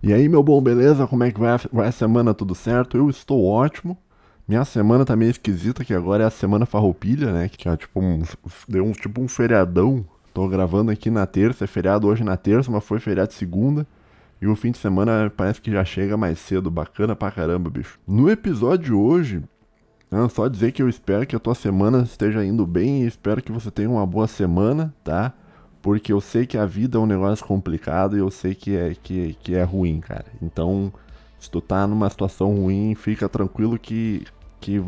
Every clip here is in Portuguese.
E aí, meu bom, beleza? Como é que vai a semana? Tudo certo? Eu estou ótimo. Minha semana tá meio esquisita, que agora é a semana farroupilha, né? Que é tipo um feriadão. Tô gravando aqui na terça, é feriado hoje na terça, mas foi feriado de segunda. E o fim de semana parece que já chega mais cedo, bacana pra caramba, bicho. No episódio de hoje, só dizer que eu espero que a tua semana esteja indo bem e espero que você tenha uma boa semana, tá? Porque eu sei que a vida é um negócio complicado e eu sei que é ruim, cara. Então, se tu tá numa situação ruim, fica tranquilo que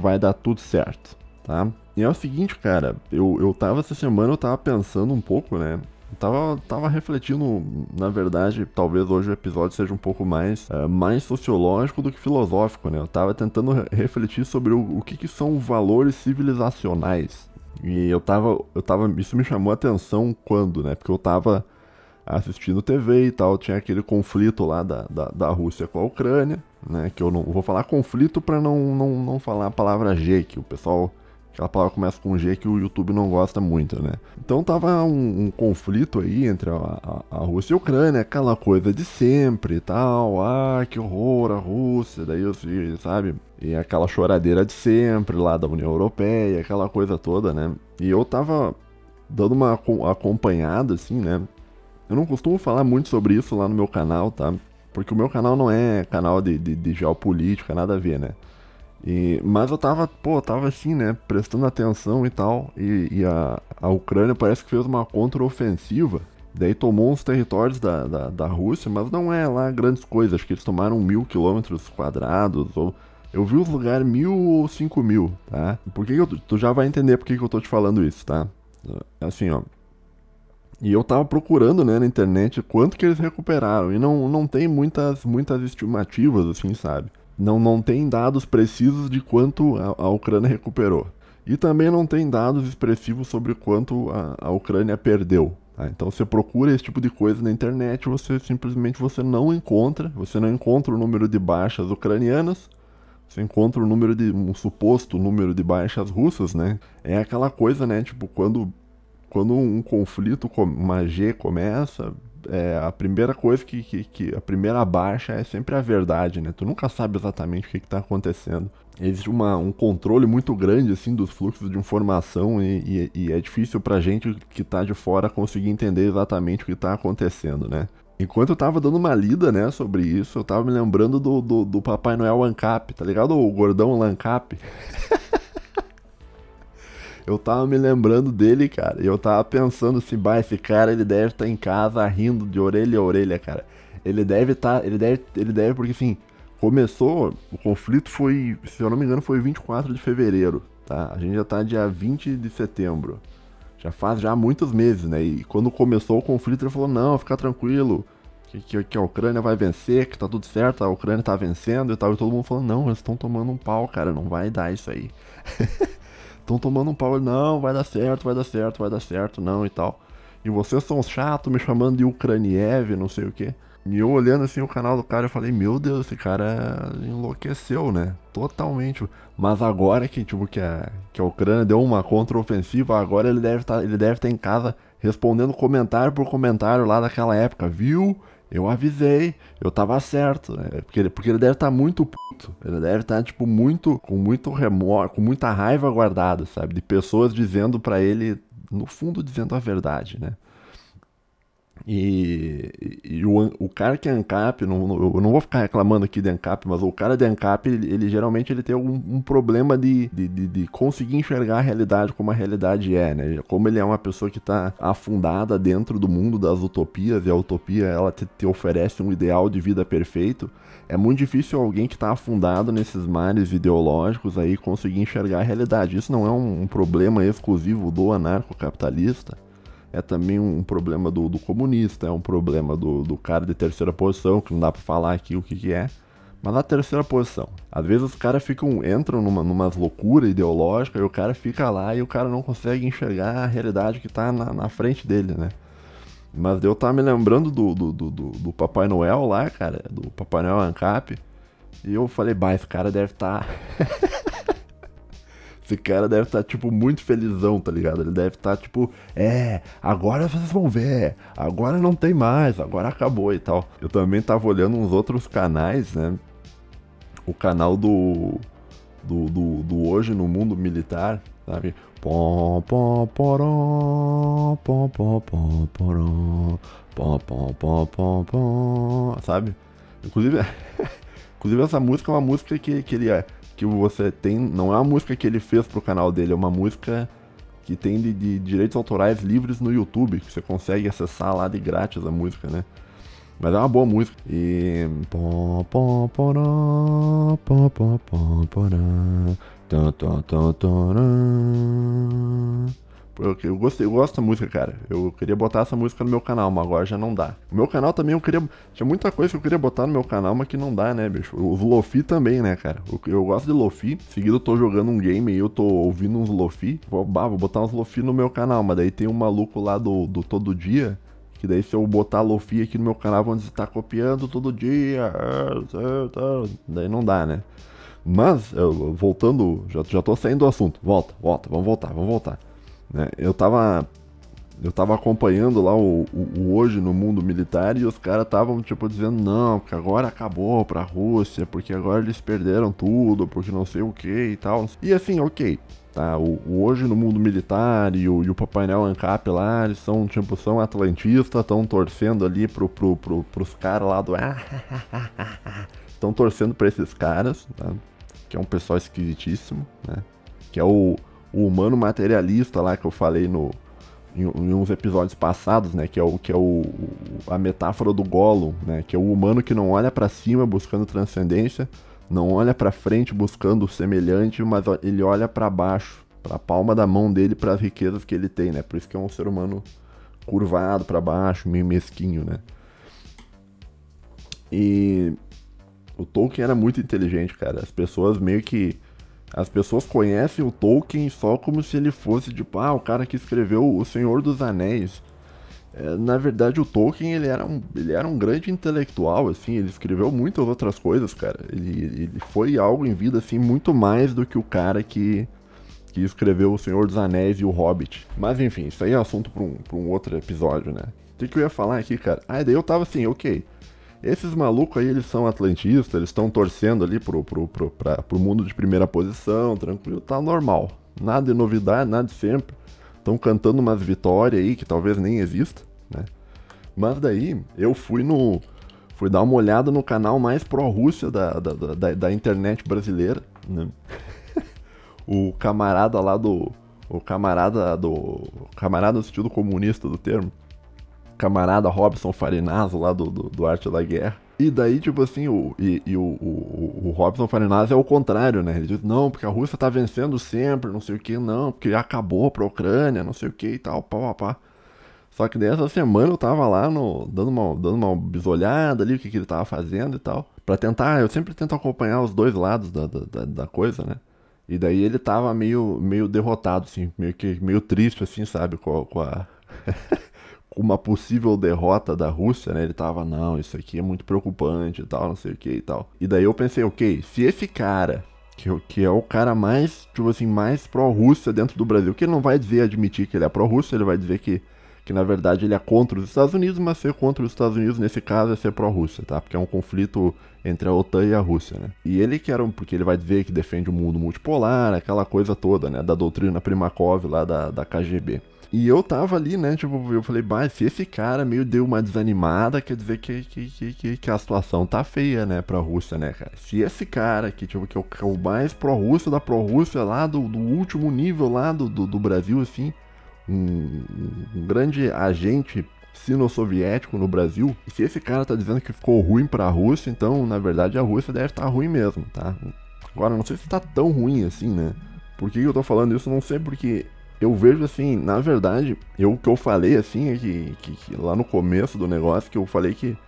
vai dar tudo certo, tá? E é o seguinte, cara, eu tava essa semana, eu tava pensando um pouco, né? Eu tava refletindo, na verdade, talvez hoje o episódio seja um pouco mais sociológico do que filosófico, né? Eu tava tentando refletir sobre o que são valores civilizacionais. E isso me chamou a atenção quando, né? Porque eu tava assistindo TV e tal, tinha aquele conflito lá da Rússia com a Ucrânia, né? Que eu não vou falar conflito pra não falar a palavra G, que o pessoal. Aquela palavra começa com G que o YouTube não gosta muito, né? Então tava um conflito aí entre a Rússia e a Ucrânia, aquela coisa de sempre e tal. Ah, que horror a Rússia, daí sabe? E aquela choradeira de sempre lá da União Europeia, aquela coisa toda, né? E eu tava dando uma acompanhada, assim, né? Eu não costumo falar muito sobre isso lá no meu canal, tá? Porque o meu canal não é canal de geopolítica, nada a ver, né? Mas eu tava assim, né, prestando atenção e tal, e a Ucrânia parece que fez uma contraofensiva, daí tomou uns territórios da Rússia, mas não é lá grandes coisas, acho que eles tomaram 1.000 quilômetros quadrados, ou eu vi os lugares 1.000 ou 5.000, tá? Tu já vai entender por que eu tô te falando isso, tá? Assim, ó, e eu tava procurando, né, na internet quanto que eles recuperaram, e não tem muitas estimativas, assim, sabe? Não tem dados precisos de quanto a Ucrânia recuperou. E também não tem dados expressivos sobre quanto a Ucrânia perdeu. Tá? Então você procura esse tipo de coisa na internet, você não encontra o número de baixas ucranianas, você encontra um suposto número de baixas russas, né? É aquela coisa, né? Tipo, quando um conflito, uma G começa, a primeira coisa a primeira baixa é sempre a verdade, né? Tu nunca sabe exatamente o que tá acontecendo. Existe um controle muito grande, assim, dos fluxos de informação e é difícil pra gente que tá de fora conseguir entender exatamente o que tá acontecendo, né? Enquanto eu tava dando uma lida, né, sobre isso, eu tava me lembrando do Papai Noel ANCAP, tá ligado? O gordão ANCAP. Eu tava me lembrando dele, cara, e eu tava pensando assim, bah, esse cara ele deve estar em casa rindo de orelha a orelha, cara. Ele deve, porque assim, começou, o conflito foi, se eu não me engano, foi 24 de fevereiro, tá? A gente já tá dia 20 de setembro. Já faz já muitos meses, né? E quando começou o conflito, ele falou, não, fica tranquilo, que a Ucrânia vai vencer, que tá tudo certo, a Ucrânia tá vencendo e tal, e todo mundo falando, não, eles estão tomando um pau, cara, não vai dar isso aí. Estão tomando um pau, não, vai dar certo, vai dar certo, vai dar certo, não e tal. E vocês são chato me chamando de Ucraniev, não sei o que. E eu olhando assim o canal do cara, eu falei, meu Deus, esse cara enlouqueceu, né? Totalmente. Mas agora que a Ucrânia deu uma contraofensiva, agora ele deve estar em casa respondendo comentário por comentário lá daquela época, viu? Eu avisei, eu tava certo, né? Porque ele deve estar muito puto. Ele deve estar, tipo, com muito remorso, com muita raiva guardada, sabe? De pessoas dizendo pra ele, no fundo, dizendo a verdade, né? E o cara que é ANCAP, eu não vou ficar reclamando aqui de ANCAP, mas o cara de ANCAP, ele geralmente ele tem um problema de conseguir enxergar a realidade como a realidade é, né? Como ele é uma pessoa que está afundada dentro do mundo das utopias, e a utopia ela te oferece um ideal de vida perfeito, é muito difícil alguém que está afundado nesses mares ideológicos aí conseguir enxergar a realidade. Isso não é um problema exclusivo do anarcocapitalista, é também um problema do comunista, é um problema do cara de terceira posição, que não dá pra falar aqui o que é. Mas na terceira posição. Às vezes os caras entram numas loucuras ideológicas e o cara fica lá e o cara não consegue enxergar a realidade que tá na frente dele, né? Mas eu tava me lembrando do Papai Noel lá, cara, do Papai Noel ANCAP, e eu falei, bah, esse cara deve estar. Esse cara deve estar, tipo, muito felizão, tá ligado? Ele deve estar, tipo, agora vocês vão ver, agora não tem mais, agora acabou e tal. Eu também tava olhando uns outros canais, né? O canal do Hoje no Mundo Militar, sabe? Pom, pom, porom, pom, pom, pom, porom, pom, pom, pom, pom, pom, sabe? Inclusive, inclusive essa música é uma música que você tem, não é uma música que ele fez pro canal dele, é uma música que tem de direitos autorais livres no YouTube, que você consegue acessar lá de grátis a música, né? Mas é uma boa música. E. Pom, pom, poró, pom, pom, pom, poró, tom, tom, tom, torã. Eu gosto da música, cara. Eu queria botar essa música no meu canal, mas agora já não dá. O meu canal também eu queria. Tinha muita coisa que eu queria botar no meu canal, mas que não dá, né, bicho? Os Lofi também, né, cara? Eu gosto de Lofi. Seguido eu tô jogando um game e eu tô ouvindo uns Lofi. Vou botar uns Lofi no meu canal, mas daí tem um maluco lá do Todo Dia. Que daí se eu botar Lofi aqui no meu canal, vão dizer, tá copiando todo dia. Daí não dá, né? Mas, voltando, já tô saindo do assunto. Volta, vamos voltar. Né? Eu tava acompanhando lá o Hoje no Mundo Militar e os caras estavam tipo dizendo não, porque agora acabou pra Rússia, porque agora eles perderam tudo, porque não sei o que e tal. E assim, ok, tá, o Hoje no Mundo Militar e o Papai Noel ANCAP lá, eles são tipo, são atlantistas, estão torcendo ali pros caras lá do estão torcendo pra esses caras, tá? Que é um pessoal esquisitíssimo, né? Que é o humano materialista lá que eu falei em uns episódios passados, né? Que é a metáfora do Gollum, né? Que é o humano que não olha pra cima buscando transcendência, não olha pra frente buscando o semelhante, mas ele olha pra baixo, pra palma da mão dele, pras riquezas que ele tem, né? Por isso que é um ser humano curvado pra baixo, meio mesquinho, né? E o Tolkien era muito inteligente, cara. As pessoas conhecem o Tolkien só como se ele fosse, tipo, o cara que escreveu O Senhor dos Anéis. Na verdade, o Tolkien, ele era um grande intelectual, assim, ele escreveu muitas outras coisas, cara. Ele foi algo em vida, assim, muito mais do que o cara que escreveu O Senhor dos Anéis e O Hobbit. Mas, enfim, isso aí é assunto pra um outro episódio, né? O que eu ia falar aqui, cara? Daí eu tava assim, ok... Esses malucos aí, eles são atlantistas, eles estão torcendo ali pro mundo de primeira posição, tranquilo, tá normal. Nada de novidade, nada de sempre. Estão cantando umas vitórias aí que talvez nem exista, né? Mas daí, eu fui dar uma olhada no canal mais pró-Rússia da internet brasileira, né? O camarada no sentido comunista do termo, camarada Robson Farinazzo lá do Arte da Guerra. E daí, tipo assim, o Robson Farinazzo é o contrário, né? Ele diz, não, porque a Rússia tá vencendo sempre, não sei o que, não, porque acabou pra Ucrânia, não sei o que e tal, pá. Só que dessa semana eu tava lá dando uma bisolhada ali, o que ele tava fazendo e tal. Pra tentar, eu sempre tento acompanhar os dois lados da coisa, né? E daí ele tava meio derrotado, assim, meio triste, assim, sabe, com uma possível derrota da Rússia, né? Ele tava, não, isso aqui é muito preocupante e tal, não sei o que e tal. E daí eu pensei, ok, se esse cara, que é o cara mais, tipo assim, mais pró-Rússia dentro do Brasil, que ele não vai admitir que ele é pró-Rússia, ele vai dizer que na verdade ele é contra os Estados Unidos, mas ser contra os Estados Unidos nesse caso é ser pró-Rússia, tá? Porque é um conflito entre a OTAN e a Rússia, né? E ele porque ele vai dizer que defende o mundo multipolar, aquela coisa toda, né? Da doutrina Primakov lá da KGB. E eu tava ali, né, tipo, eu falei, se esse cara meio deu uma desanimada, quer dizer que a situação tá feia, né, pra Rússia, né, cara. Se esse cara, que é o mais pró-Rússia da pró-Rússia lá, do último nível lá do Brasil, assim, um grande agente sino-soviético no Brasil, e se esse cara tá dizendo que ficou ruim pra Rússia, então, na verdade, a Rússia deve estar ruim mesmo, tá? Agora, não sei se tá tão ruim assim, né? Por que eu tô falando isso? Não sei, porque eu vejo assim, na verdade, o que eu falei assim, é que lá no começo do negócio, que eu falei que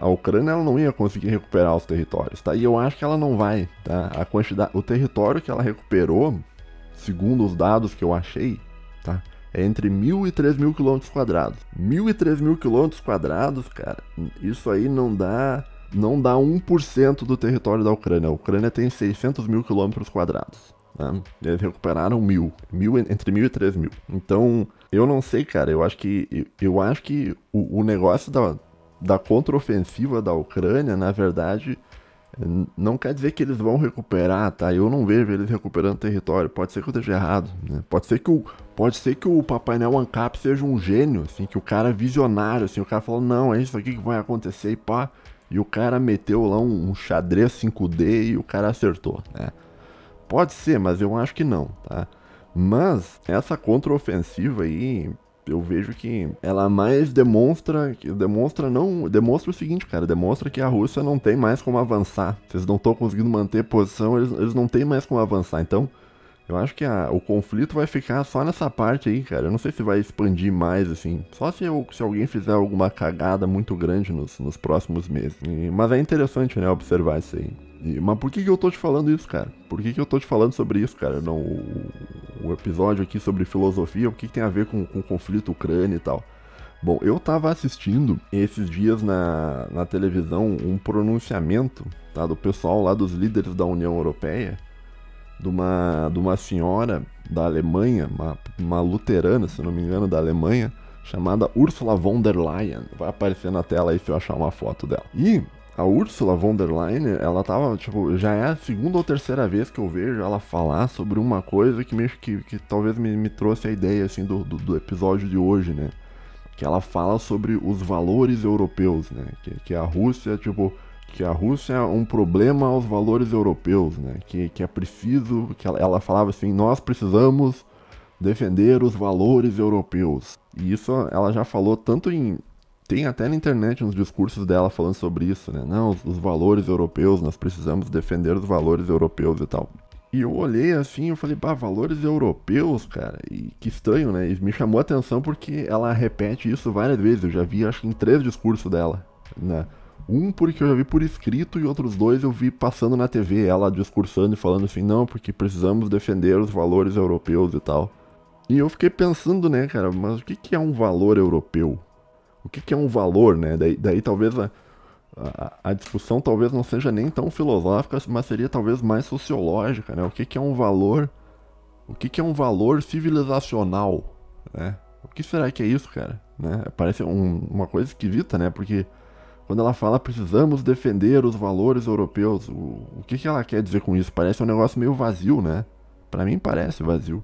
a Ucrânia ela não ia conseguir recuperar os territórios, tá? E eu acho que ela não vai, tá? O território que ela recuperou, segundo os dados que eu achei, tá? É entre 1.000 e 3.000 quilômetros quadrados. 1.000 e 3.000 quilômetros quadrados, cara, isso aí não dá 1% do território da Ucrânia. A Ucrânia tem 600.000 quilômetros quadrados. né? Eles recuperaram 1.000, entre 1.000 e 3.000. Então, eu não sei, cara, eu acho que o negócio da contraofensiva da Ucrânia, na verdade, não quer dizer que eles vão recuperar, tá? Eu não vejo eles recuperando território. Pode ser que eu esteja errado, né? Pode ser que o Papai Noel Ancap seja um gênio, assim, que o cara é visionário, assim, o cara falou, não, é isso aqui que vai acontecer e pá. E o cara meteu lá um xadrez 5D e o cara acertou, né? Pode ser, mas eu acho que não, tá? Mas essa contraofensiva aí, eu vejo que ela mais demonstra o seguinte, cara, demonstra que a Rússia não tem mais como avançar. Vocês não estão conseguindo manter posição, eles não têm mais como avançar. Então, eu acho que o conflito vai ficar só nessa parte aí, cara. Eu não sei se vai expandir mais, assim. Só se alguém fizer alguma cagada muito grande nos próximos meses. Mas é interessante, né, observar isso aí. Mas por que eu tô te falando isso, cara? Por que eu tô te falando sobre isso, cara? Não, o episódio aqui sobre filosofia, o que tem a ver com o conflito Ucrânia e tal? Bom, eu tava assistindo esses dias na televisão um pronunciamento, tá, do pessoal lá dos líderes da União Europeia, de uma senhora da Alemanha, uma luterana, se não me engano, da Alemanha, chamada Ursula von der Leyen. Vai aparecer na tela aí se eu achar uma foto dela. E a Ursula von der Leyen, ela tava, tipo, já é a segunda ou terceira vez que eu vejo ela falar sobre uma coisa que talvez me trouxe a ideia, assim, do episódio de hoje, né? Que ela fala sobre os valores europeus, né? Que a Rússia, tipo, que a Rússia é um problema aos valores europeus, né? Que é preciso, que ela falava assim, nós precisamos defender os valores europeus. E isso ela já falou tanto tem até na internet uns discursos dela falando sobre isso, né? Não, os valores europeus, nós precisamos defender os valores europeus e tal. E eu olhei assim, eu falei, bah, valores europeus, cara, e que estranho, né? E me chamou a atenção porque ela repete isso várias vezes, eu já vi, acho que em 3 discursos dela, né? Um porque eu já vi por escrito e outros 2 eu vi passando na TV, ela discursando e falando assim, não, porque precisamos defender os valores europeus e tal. E eu fiquei pensando, né, cara, mas o que é um valor europeu? O que é um valor, né? Daí talvez a discussão talvez não seja nem tão filosófica, mas seria talvez mais sociológica, né? O que é um valor? O que é um valor civilizacional, né? O que será que é isso, cara? Né? Parece uma coisa esquisita, né? Porque quando ela fala precisamos defender os valores europeus, o que ela quer dizer com isso? Parece um negócio meio vazio, né? Pra mim parece vazio.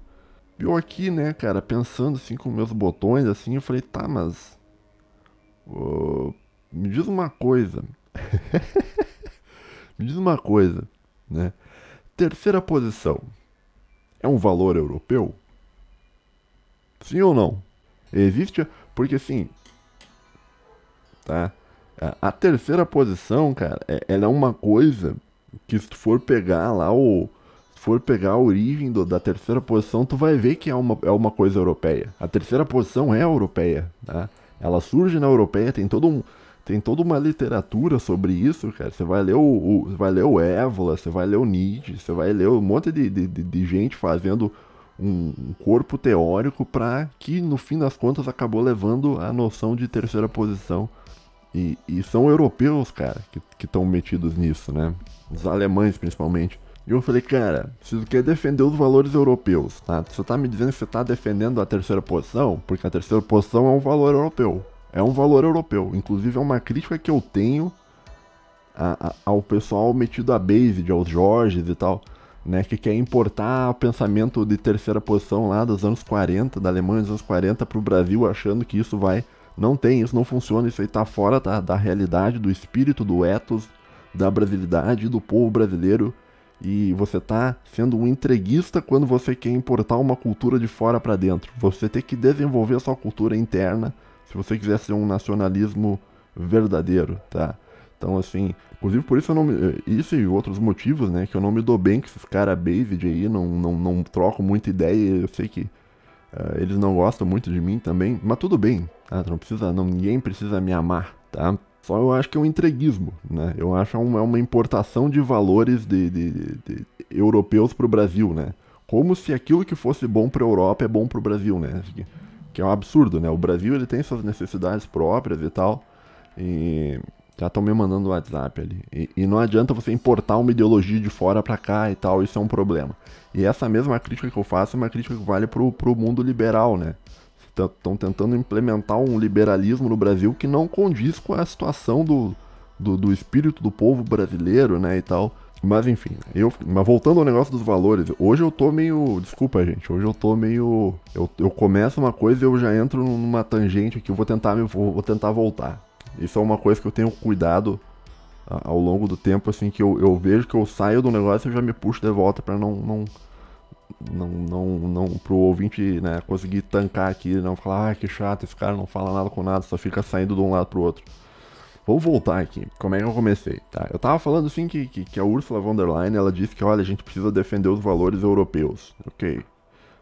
Eu aqui, né, cara, pensando assim com meus botões, assim, eu falei, tá, mas... me diz uma coisa. Me diz uma coisa, né? Terceira posição. É um valor europeu? Sim ou não? Existe... Porque assim... Tá? A terceira posição, cara, ela é uma coisa que se tu for pegar lá se for pegar a origem da terceira posição, tu vai ver que é uma coisa europeia. A terceira posição é europeia, tá? Ela surge na europeia, tem toda uma literatura sobre isso, cara. Você vai ler vai ler o Évola, você vai ler o Nietzsche, você vai ler um monte de gente fazendo um corpo teórico para que, no fim das contas, acabou levando a noção de terceira posição. E são europeus, cara, que estão metidos nisso, né? Os alemães, principalmente. E eu falei, cara, se tu quer defender os valores europeus, tá? Você tá me dizendo que você tá defendendo a terceira posição? Porque a terceira posição é um valor europeu. É um valor europeu. Inclusive é uma crítica que eu tenho ao pessoal metido a Based, aos Georges e tal, né? Que quer importar o pensamento de terceira posição lá dos anos 40, da Alemanha dos anos 40 pro Brasil, achando que isso vai... Não tem, isso não funciona, isso aí tá fora da realidade, do espírito, do ethos, da brasilidade, do povo brasileiro. E você tá sendo um entreguista quando você quer importar uma cultura de fora para dentro. Você tem que desenvolver a sua cultura interna se você quiser ser um nacionalismo verdadeiro, tá? Então, assim, inclusive por isso eu não me... Isso e outros motivos, né, que eu não me dou bem com esses caras based aí, não troco muita ideia, eu sei que eles não gostam muito de mim também, mas tudo bem, tá? Ninguém precisa me amar, tá? Só eu acho que é um entreguismo, né? Eu acho uma importação de valores de europeus pro Brasil, né? Como se aquilo que fosse bom pra Europa é bom pro Brasil, né? Que é um absurdo, né? O Brasil, ele tem suas necessidades próprias e tal, e Já estão me mandando o WhatsApp ali. E não adianta você importar uma ideologia de fora pra cá e tal, isso é um problema. E essa mesma crítica que eu faço é uma crítica que vale pro mundo liberal, né? Estão tentando implementar um liberalismo no Brasil que não condiz com a situação do espírito do povo brasileiro, né, e tal. Mas enfim, mas voltando ao negócio dos valores, hoje eu tô meio... Desculpa, gente, hoje eu tô meio... Eu começo uma coisa e eu já entro numa tangente aqui, eu vou tentar voltar. Isso é uma coisa que eu tenho cuidado ao longo do tempo, assim, que eu vejo que eu saio do negócio e eu já me puxo de volta pra não pro ouvinte, né, conseguir tancar aqui, não falar, que chato, esse cara não fala nada com nada, só fica saindo de um lado pro outro. Vou voltar aqui, como é que eu comecei, tá? Eu tava falando assim que a Ursula von der Leyen, ela disse que, olha, a gente precisa defender os valores europeus, ok?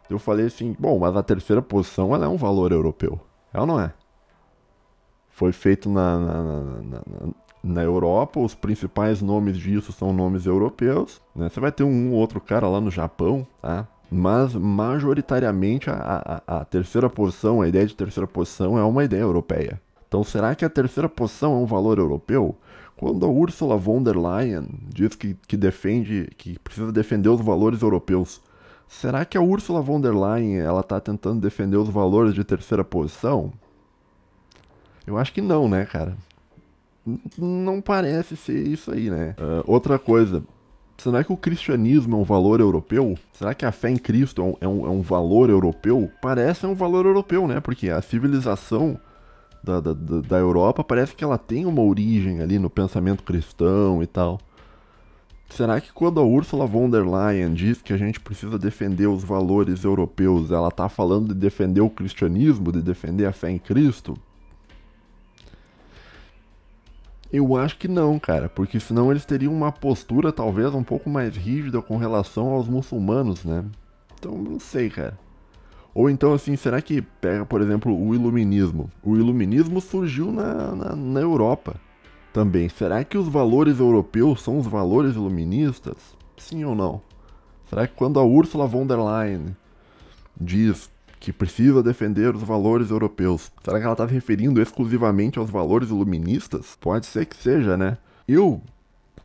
Eu falei assim, bom, mas a terceira posição, ela é um valor europeu, é ou não é? Foi feito na Europa, os principais nomes disso são nomes europeus, né? Você vai ter um outro cara lá no Japão, tá? Mas majoritariamente a terceira posição, a ideia de terceira posição é uma ideia europeia. Então será que a terceira posição é um valor europeu? Quando a Ursula von der Leyen diz que precisa defender os valores europeus, será que a Ursula von der Leyen ela está tentando defender os valores de terceira posição? Eu acho que não, né, cara? Não parece ser isso aí, né? Outra coisa, será que o cristianismo é um valor europeu? Será que a fé em Cristo é um valor europeu? Parece um valor europeu, né? Porque a civilização da Europa parece que ela tem uma origem ali no pensamento cristão e tal. Será que quando a Ursula von der Leyen diz que a gente precisa defender os valores europeus, ela tá falando de defender o cristianismo, de defender a fé em Cristo? Eu acho que não, cara, porque senão eles teriam uma postura talvez um pouco mais rígida com relação aos muçulmanos, né? Então, não sei, cara. Ou então, assim, será que pega, por exemplo, o iluminismo? O iluminismo surgiu na Europa também. Será que os valores europeus são os valores iluministas? Sim ou não? Será que quando a Ursula von der Leyen diz que precisa defender os valores europeus, será que ela está se referindo exclusivamente aos valores iluministas? Pode ser que seja, né? Eu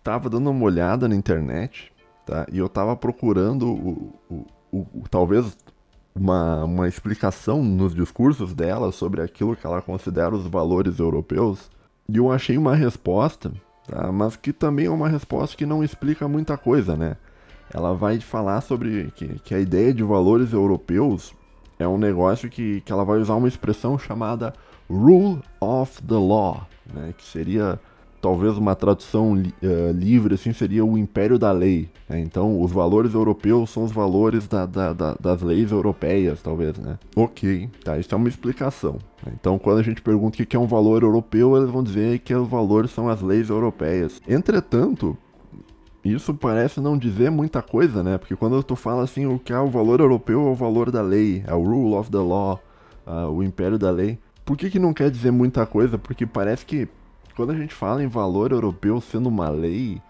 tava dando uma olhada na internet, tá? E eu tava procurando talvez uma explicação nos discursos dela sobre aquilo que ela considera os valores europeus. E eu achei uma resposta, tá? Mas que também é uma resposta que não explica muita coisa, né? Ela vai falar sobre que a ideia de valores europeus é um negócio que ela vai usar uma expressão chamada Rule of the Law, né? Que seria, talvez uma tradução livre, assim, seria o império da lei, né? Então, os valores europeus são os valores das leis europeias, talvez, né? Ok, tá, isso é uma explicação. Então, quando a gente pergunta o que é um valor europeu, eles vão dizer que os valores são as leis europeias. Entretanto, isso parece não dizer muita coisa, né? Porque quando tu fala assim, o que é o valor europeu é o valor da lei, é o rule of the law, o império da lei. Por que não quer dizer muita coisa? Porque parece que quando a gente fala em valor europeu sendo uma lei,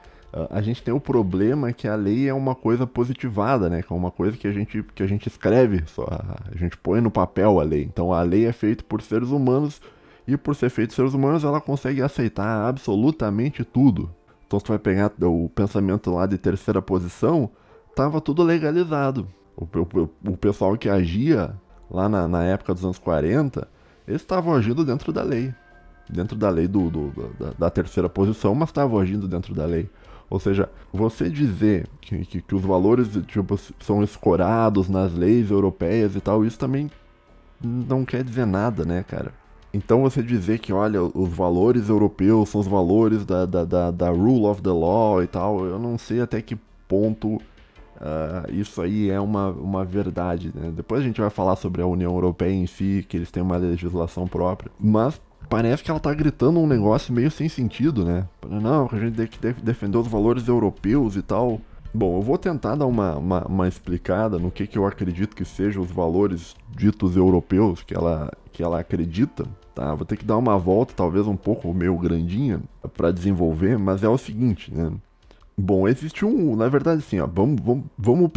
a gente tem o problema que a lei é uma coisa positivada, né? Que é uma coisa que a gente escreve, só, a gente põe no papel a lei. Então a lei é feita por seres humanos e por ser feita por seres humanos ela consegue aceitar absolutamente tudo. Então, se tu vai pegar o pensamento lá de terceira posição, tava tudo legalizado. O pessoal que agia lá na época dos anos 40, eles estavam agindo dentro da lei. Dentro da lei da terceira posição, mas estavam agindo dentro da lei. Ou seja, você dizer que os valores tipo, são escorados nas leis europeias e tal, isso também não quer dizer nada, né, cara? Então você dizer que, olha, os valores europeus são os valores da rule of the law e tal, eu não sei até que ponto isso aí é uma verdade, né? Depois a gente vai falar sobre a União Europeia em si, que eles têm uma legislação própria, mas parece que ela tá gritando um negócio meio sem sentido, né? Não, que a gente tem que defender os valores europeus e tal. Bom, eu vou tentar dar uma explicada no que eu acredito que sejam os valores ditos europeus que ela acredita, tá? Vou ter que dar uma volta, talvez um pouco meio grandinha, para desenvolver, mas é o seguinte, né? Bom, existe na verdade assim, ó, vamos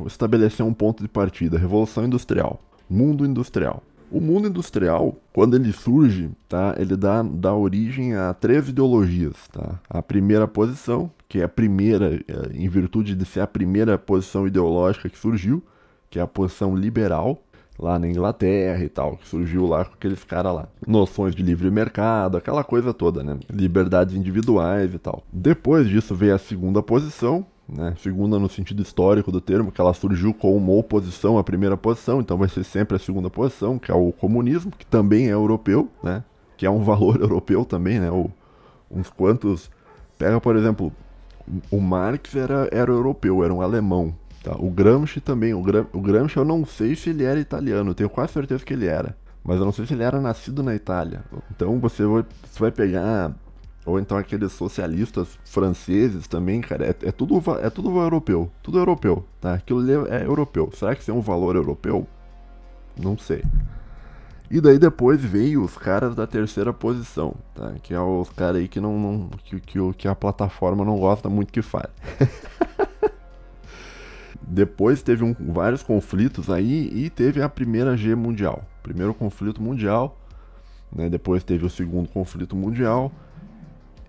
estabelecer um ponto de partida, Revolução Industrial, mundo industrial. O mundo industrial, quando ele surge, tá, ele dá origem a 3 ideologias. Tá? A primeira posição, que é a primeira, em virtude de ser a primeira posição ideológica que surgiu, que é a posição liberal, lá na Inglaterra e tal, que surgiu lá com aqueles caras lá. Noções de livre mercado, aquela coisa toda, né? Liberdades individuais e tal. Depois disso veio a segunda posição, né? Segunda no sentido histórico do termo, que ela surgiu como uma oposição à primeira posição, então vai ser sempre a segunda posição, que é o comunismo, que também é europeu, né? Que é um valor europeu também, né? Uns quantos... Pega, por exemplo, o Marx era europeu, era um alemão. Tá? O Gramsci também. O Gramsci eu não sei se ele era italiano, eu tenho quase certeza que ele era. Mas eu não sei se ele era nascido na Itália. Então você vai pegar... Ou então aqueles socialistas franceses também, cara, é tudo europeu. Tudo europeu, tá? Aquilo ali é europeu. Será que isso é um valor europeu? Não sei. E daí depois veio os caras da terceira posição, tá? Que é os caras aí que que a plataforma não gosta muito que fale. Depois teve vários conflitos aí e teve a primeira G mundial. Primeiro conflito mundial, né? Depois teve o segundo conflito mundial.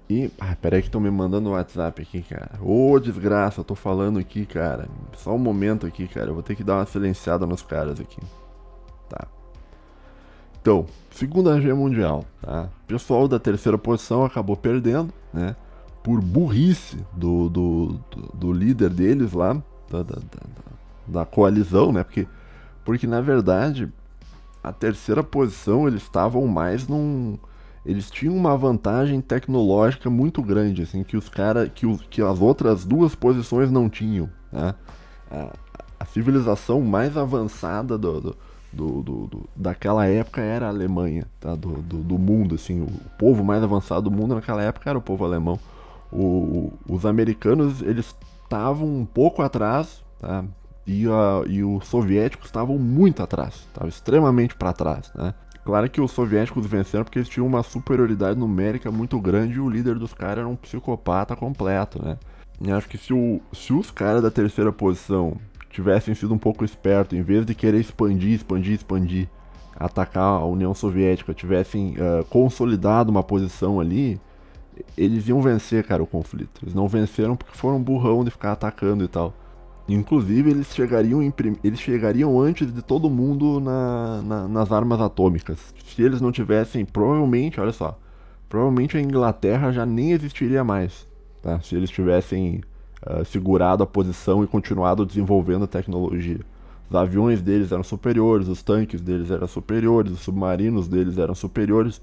E... peraí que estão me mandando no WhatsApp aqui, cara. Ô, desgraça, eu tô falando aqui, cara. Só um momento aqui, cara. Eu vou ter que dar uma silenciada nos caras aqui. Tá. Então, Segunda Guerra Mundial, tá? O pessoal da terceira posição acabou perdendo, né? Por burrice do líder deles lá, da coalizão, né? Porque na verdade, a terceira posição eles estavam mais eles tinham uma vantagem tecnológica muito grande, assim, que que as outras duas posições não tinham, né? A civilização mais avançada daquela época era a Alemanha, tá? Do mundo, assim, o povo mais avançado do mundo naquela época era o povo alemão. Os americanos, eles estavam um pouco atrás, tá? E os soviéticos estavam muito atrás, estavam extremamente para trás, né? Claro que os soviéticos venceram porque eles tinham uma superioridade numérica muito grande e o líder dos caras era um psicopata completo, né? E acho que se os caras da terceira posição tivessem sido um pouco espertos, em vez de querer expandir, atacar a União Soviética, tivessem consolidado uma posição ali, eles iam vencer, cara, o conflito. Eles não venceram porque foram burrão de ficar atacando e tal. Inclusive, eles chegariam antes de todo mundo nas armas atômicas. Se eles não tivessem, provavelmente, olha só, provavelmente a Inglaterra já nem existiria mais, tá? Se eles tivessem segurado a posição e continuado desenvolvendo a tecnologia. Os aviões deles eram superiores, os tanques deles eram superiores, os submarinos deles eram superiores.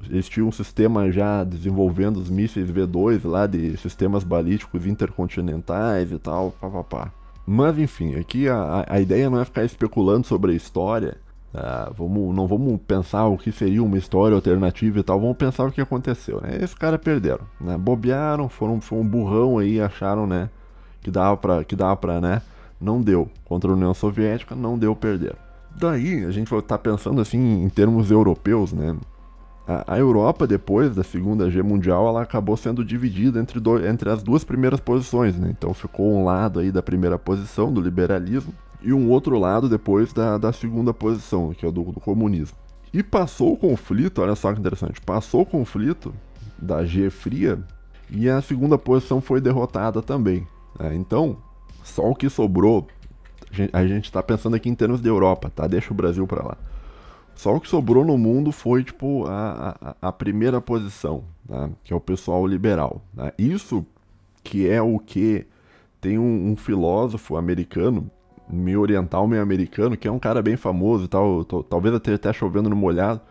Eles tinham um sistema já desenvolvendo os mísseis V2 lá de sistemas balísticos intercontinentais e tal, papapá. Mas enfim, aqui a ideia não é ficar especulando sobre a história, não vamos pensar o que seria uma história alternativa e tal, vamos pensar o que aconteceu, né? Esses caras perderam, né? Bobearam, foram um burrão aí, acharam, né, que dava pra, né? Não deu. Contra a União Soviética, não deu, perder. Daí, a gente vai estar pensando assim em termos europeus, né? A Europa, depois da Segunda Guerra Mundial, ela acabou sendo dividida entre as duas primeiras posições, né? Então ficou um lado aí da primeira posição, do liberalismo, e um outro lado depois da segunda posição, que é o do comunismo. E passou o conflito, olha só que interessante, passou o conflito da Guerra Fria e a segunda posição foi derrotada também, né? Então, só o que sobrou, a gente está pensando aqui em termos de Europa, tá? Deixa o Brasil para lá. Só o que sobrou no mundo foi, tipo, a primeira posição, tá? Que é o pessoal liberal, tá? Isso que é o que tem um filósofo americano, meio oriental, meio americano, que é um cara bem famoso e tal, talvez até chovendo no molhado,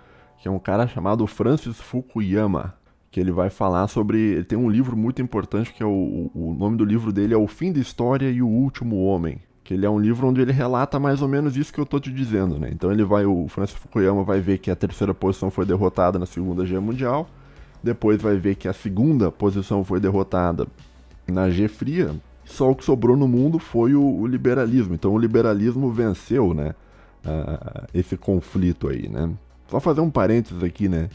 que é um cara chamado Francis Fukuyama, que ele vai falar sobre... Ele tem um livro muito importante, que é o nome do livro dele é O Fim da História e o Último Homem. Que ele é um livro onde ele relata mais ou menos isso que eu tô te dizendo, né? Então o Francis Fukuyama vai ver que a terceira posição foi derrotada na Segunda Guerra Mundial, depois vai ver que a segunda posição foi derrotada na Guerra Fria, só o que sobrou no mundo foi o liberalismo. Então o liberalismo venceu, né, esse conflito aí, né? Só fazer um parênteses aqui, né?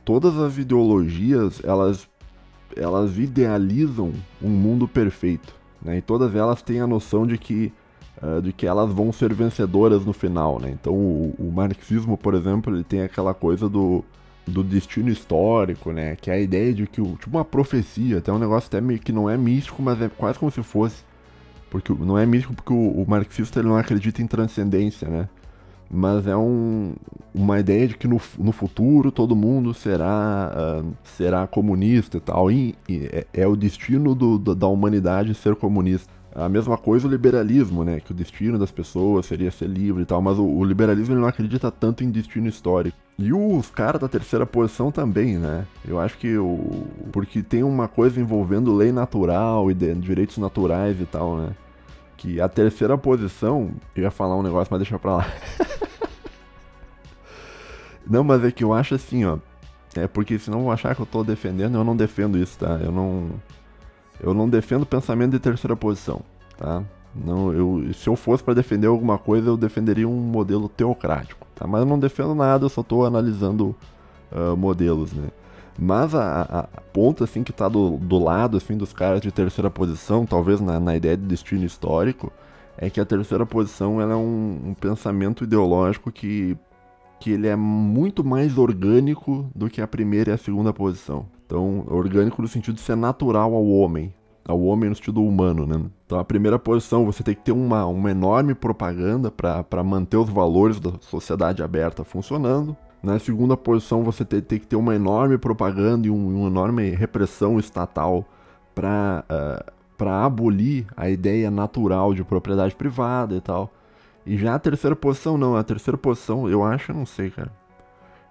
Todas as ideologias, elas idealizam um mundo perfeito, né? E todas elas têm a noção de que de que elas vão ser vencedoras no final, né? Então o marxismo, por exemplo, ele tem aquela coisa do destino histórico, né? Que é a ideia de que, tipo uma profecia, até um negócio até meio que não é místico, mas é quase como se fosse. Porque não é místico porque o marxista ele não acredita em transcendência, né? Mas é uma ideia de que no futuro todo mundo será comunista e tal. É o destino da humanidade ser comunista. A mesma coisa o liberalismo, né? Que o destino das pessoas seria ser livre e tal. Mas o liberalismo ele não acredita tanto em destino histórico. E os caras da terceira posição também, né? Eu acho que porque tem uma coisa envolvendo lei natural e direitos naturais e tal, né? Que a terceira posição, eu ia falar um negócio, mas deixa pra lá. Não, mas é que eu acho assim, ó. É porque senão vão achar que eu tô defendendo, eu não defendo isso, tá? Eu não defendo pensamento de terceira posição, tá? Não, se eu fosse pra defender alguma coisa, eu defenderia um modelo teocrático, tá? Mas eu não defendo nada, eu só tô analisando modelos, né? Mas a ponta, assim, que tá do lado, assim, dos caras de terceira posição, talvez na ideia de destino histórico, é que a terceira posição, ela é um pensamento ideológico que ele é muito mais orgânico do que a primeira e a segunda posição. Então, orgânico no sentido de ser natural ao homem no sentido humano, né? Então, a primeira posição, você tem que ter uma enorme propaganda para manter os valores da sociedade aberta funcionando. Na segunda posição, você tem que ter uma enorme propaganda e uma enorme repressão estatal para abolir a ideia natural de propriedade privada e tal. E já a terceira posição, não. A terceira posição, eu acho, eu não sei, cara.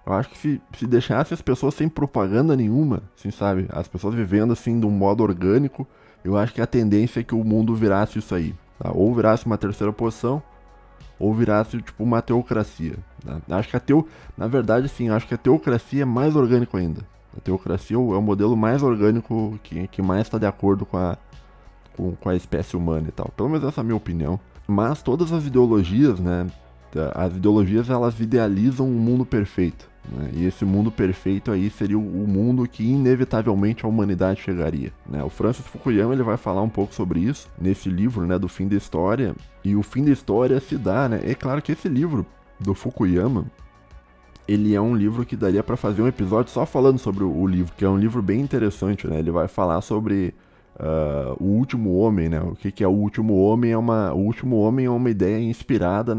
Eu acho que se deixasse as pessoas sem propaganda nenhuma, assim, sabe? As pessoas vivendo, assim, de um modo orgânico, eu acho que a tendência é que o mundo virasse isso aí, tá? Ou virasse uma terceira posição, ou virasse, tipo, uma teocracia, tá? Acho que na verdade, sim, acho que a teocracia é mais orgânico ainda. A teocracia é o modelo mais orgânico que mais está de acordo com a espécie humana e tal. Pelo menos essa é a minha opinião. Mas todas as ideologias, né? As ideologias, elas idealizam um mundo perfeito, né? E esse mundo perfeito aí seria o mundo que inevitavelmente a humanidade chegaria, né? O Francis Fukuyama, ele vai falar um pouco sobre isso nesse livro, né, do Fim da História. E o fim da história se dá, né? É claro que esse livro do Fukuyama, ele é um livro que daria para fazer um episódio só falando sobre o livro, que é um livro bem interessante, né? Ele vai falar sobre o último homem, né? O que é o último homem? O último homem é uma ideia inspirada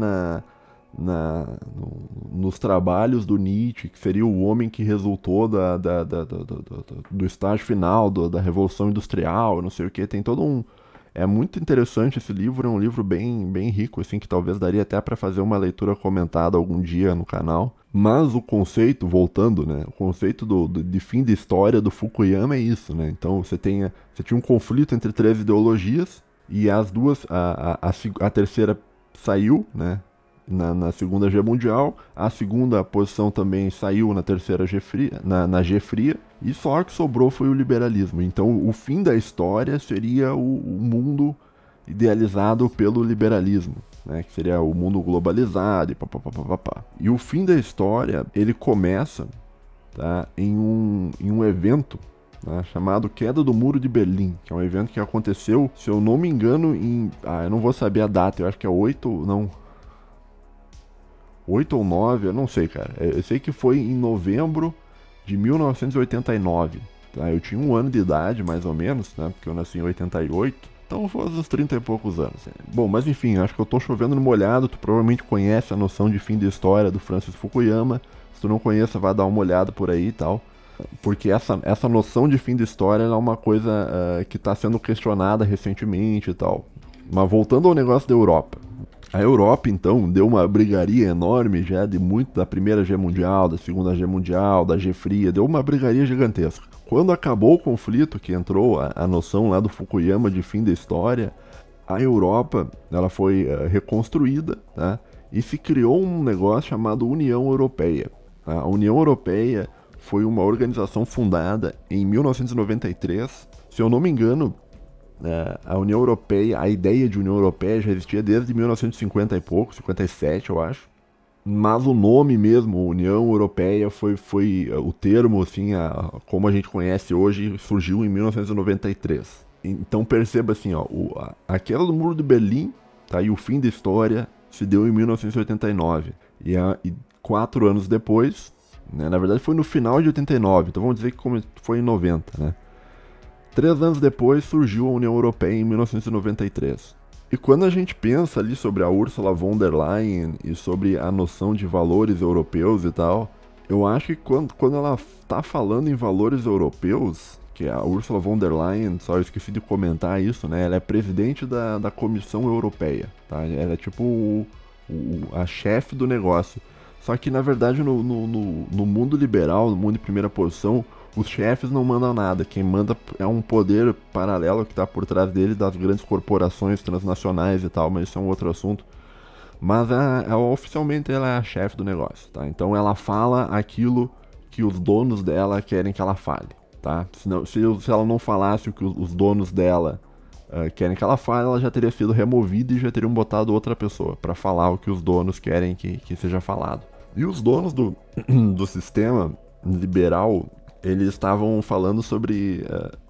nos trabalhos do Nietzsche, que seria o homem que resultou do estágio final da Revolução Industrial, não sei o que. Tem todo um... É muito interessante esse livro, é um livro bem, bem rico, assim, que talvez daria até para fazer uma leitura comentada algum dia no canal. Mas o conceito, voltando, né? O conceito de fim de história do Fukuyama é isso, né? Então você tinha um conflito entre três ideologias e as duas, a terceira saiu, né? Na Segunda Guerra Mundial, a segunda posição também saiu na terceira Guerra Fria, na Guerra Fria, e só o que sobrou foi o liberalismo. Então o fim da história seria o mundo idealizado pelo liberalismo, né, que seria o mundo globalizado e papapá. E o fim da história, ele começa, tá, em um evento, tá, chamado Queda do Muro de Berlim, que é um evento que aconteceu, se eu não me engano, eu não vou saber a data, eu acho que é 8 ou 9, eu não sei, cara. Eu sei que foi em novembro de 1989, tá? Eu tinha 1 ano de idade, mais ou menos, né, porque eu nasci em 88. Então foi uns 30 e poucos anos. Bom, mas enfim, acho que eu tô chovendo no molhado. Tu provavelmente conhece a noção de fim de história do Francis Fukuyama. Se tu não conhece, vai dar uma olhada por aí e tal. Porque essa noção de fim de história é uma coisa que está sendo questionada recentemente e tal. Mas voltando ao negócio da Europa. A Europa, então, deu uma brigaria enorme já da Primeira Guerra Mundial, da Segunda Guerra Mundial, da Guerra Fria. Deu uma brigaria gigantesca. Quando acabou o conflito, que entrou a noção lá do Fukuyama de fim da história, a Europa, ela foi reconstruída, tá? E se criou um negócio chamado União Europeia. Tá? A União Europeia foi uma organização fundada em 1993. Se eu não me engano, a União Europeia, a ideia de União Europeia já existia desde 1950 e pouco, 57 eu acho. Mas o nome mesmo, União Europeia, foi o termo, assim, como a gente conhece hoje, surgiu em 1993. Então perceba assim, ó, a queda do Muro de Berlim tá? E o fim da história se deu em 1989. E 4 anos depois, né, na verdade foi no final de 89, então vamos dizer que foi em 90, né? 3 anos depois surgiu a União Europeia em 1993. E quando a gente pensa ali sobre a Ursula von der Leyen e sobre a noção de valores europeus e tal, eu acho que quando ela tá falando em valores europeus, que a Ursula von der Leyen, só eu esqueci de comentar isso, né? Ela é presidente da Comissão Europeia, tá? Ela é tipo a chefe do negócio. Só que, na verdade, no mundo liberal, no mundo de primeira posição, os chefes não mandam nada. Quem manda é um poder paralelo que está por trás dele, das grandes corporações transnacionais e tal, mas isso é um outro assunto. Mas oficialmente ela é a chefe do negócio, tá? Então ela fala aquilo que os donos dela querem que ela fale, tá? Se ela não falasse o que os donos dela querem que ela fale, ela já teria sido removida e já teriam botado outra pessoa para falar o que os donos querem que seja falado. E os donos do sistema liberal, eles estavam falando sobre...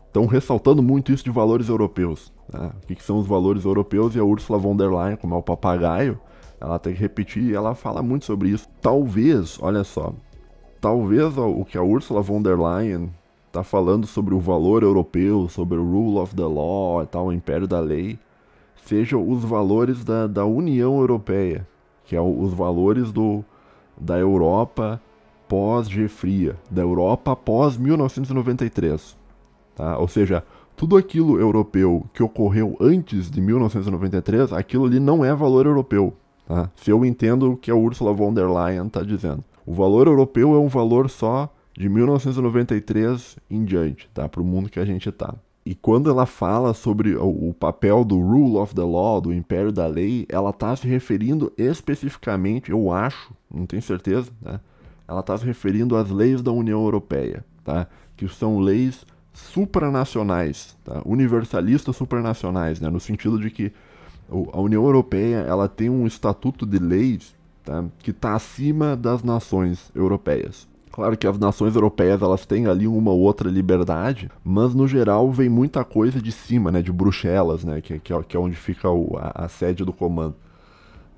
estão ressaltando muito isso de valores europeus. Tá? O que são os valores europeus? E a Ursula von der Leyen, como é o papagaio, ela tem que repetir e ela fala muito sobre isso. Talvez, olha só, talvez o que a Ursula von der Leyen tá falando sobre o valor europeu, sobre o rule of the law e tal, o império da lei, sejam os valores da União Europeia, que é os valores da Europa pós-Guerra Fria, da Europa pós 1993, tá? Ou seja, tudo aquilo europeu que ocorreu antes de 1993, aquilo ali não é valor europeu, tá? Se eu entendo o que a Ursula von der Leyen está dizendo. O valor europeu é um valor só de 1993 em diante, tá? Para o mundo que a gente tá. E quando ela fala sobre o papel do rule of the law, do império da lei, ela está se referindo especificamente, eu acho, não tenho certeza, né? Ela está se referindo às leis da União Europeia, tá? Que são leis supranacionais, tá? Universalistas supranacionais, né? No sentido de que a União Europeia ela tem um estatuto de leis, tá? Que está acima das nações europeias. Claro que as nações europeias elas têm ali uma ou outra liberdade, mas no geral vem muita coisa de cima, né, de Bruxelas, né, que é onde fica a sede do comando.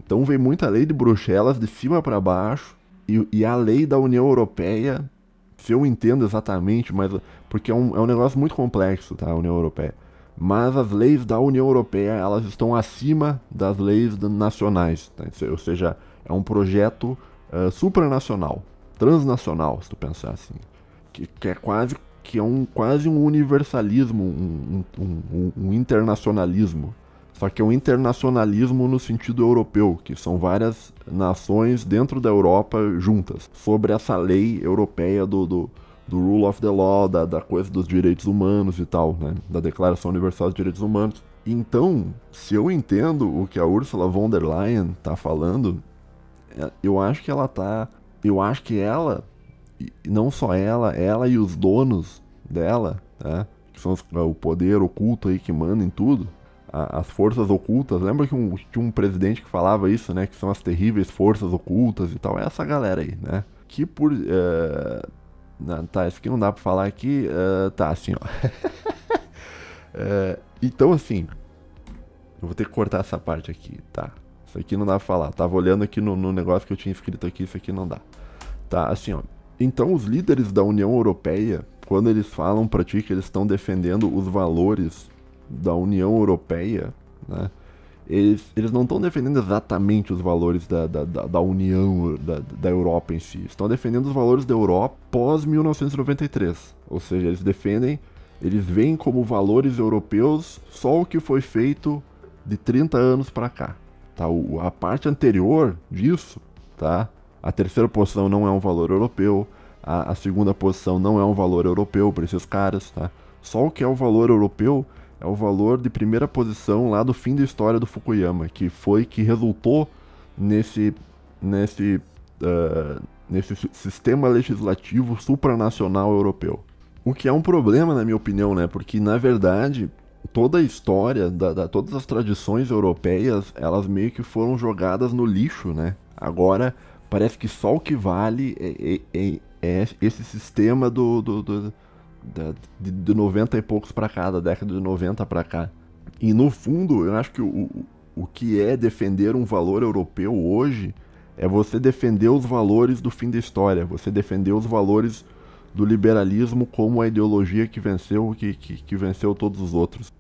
Então vem muita lei de Bruxelas de cima para baixo e a lei da União Europeia, se eu entendo exatamente, mas porque é um negócio muito complexo, tá, a União Europeia. Mas as leis da União Europeia elas estão acima das leis nacionais, tá? Ou seja, é um projeto supranacional. Transnacional, se tu pensar assim, que é quase um universalismo, um internacionalismo, só que é um internacionalismo no sentido europeu, que são várias nações dentro da Europa juntas, sobre essa lei europeia do rule of the law, da coisa dos direitos humanos e tal, né, da Declaração Universal dos Direitos Humanos. Então, se eu entendo o que a Ursula von der Leyen tá falando, eu acho que ela, não só ela e os donos dela, tá? Que são o poder oculto aí que manda em tudo, as forças ocultas. Lembra que tinha um presidente que falava isso, né? Que são as terríveis forças ocultas e tal. É essa galera aí, né? Que por... tá, isso aqui não dá pra falar aqui. Tá, assim, ó. Então, assim, eu vou ter que cortar essa parte aqui, tá? Isso aqui não dá pra falar. Tava olhando aqui no negócio que eu tinha escrito aqui, isso aqui não dá. Tá, assim, ó. Então os líderes da União Europeia, quando eles falam pra ti que eles estão defendendo os valores da União Europeia, né? Eles não estão defendendo exatamente os valores da União, da Europa em si. Estão defendendo os valores da Europa pós 1993. Ou seja, eles veem como valores europeus só o que foi feito de 30 anos pra cá. Tá? A parte anterior disso, tá? A terceira posição não é um valor europeu, a segunda posição não é um valor europeu para esses caras, tá? Só o que é o valor europeu é o valor de primeira posição lá do fim da história do Fukuyama, que resultou nesse sistema legislativo supranacional europeu. O que é um problema, na minha opinião, né? Porque, na verdade, toda a história, todas as tradições europeias, elas meio que foram jogadas no lixo, né? Agora... parece que só o que vale é esse sistema de 90 e poucos pra cá, da década de 90 pra cá. E no fundo, eu acho que o que é defender um valor europeu hoje é você defender os valores do fim da história, você defender os valores do liberalismo como a ideologia que venceu, que venceu todos os outros.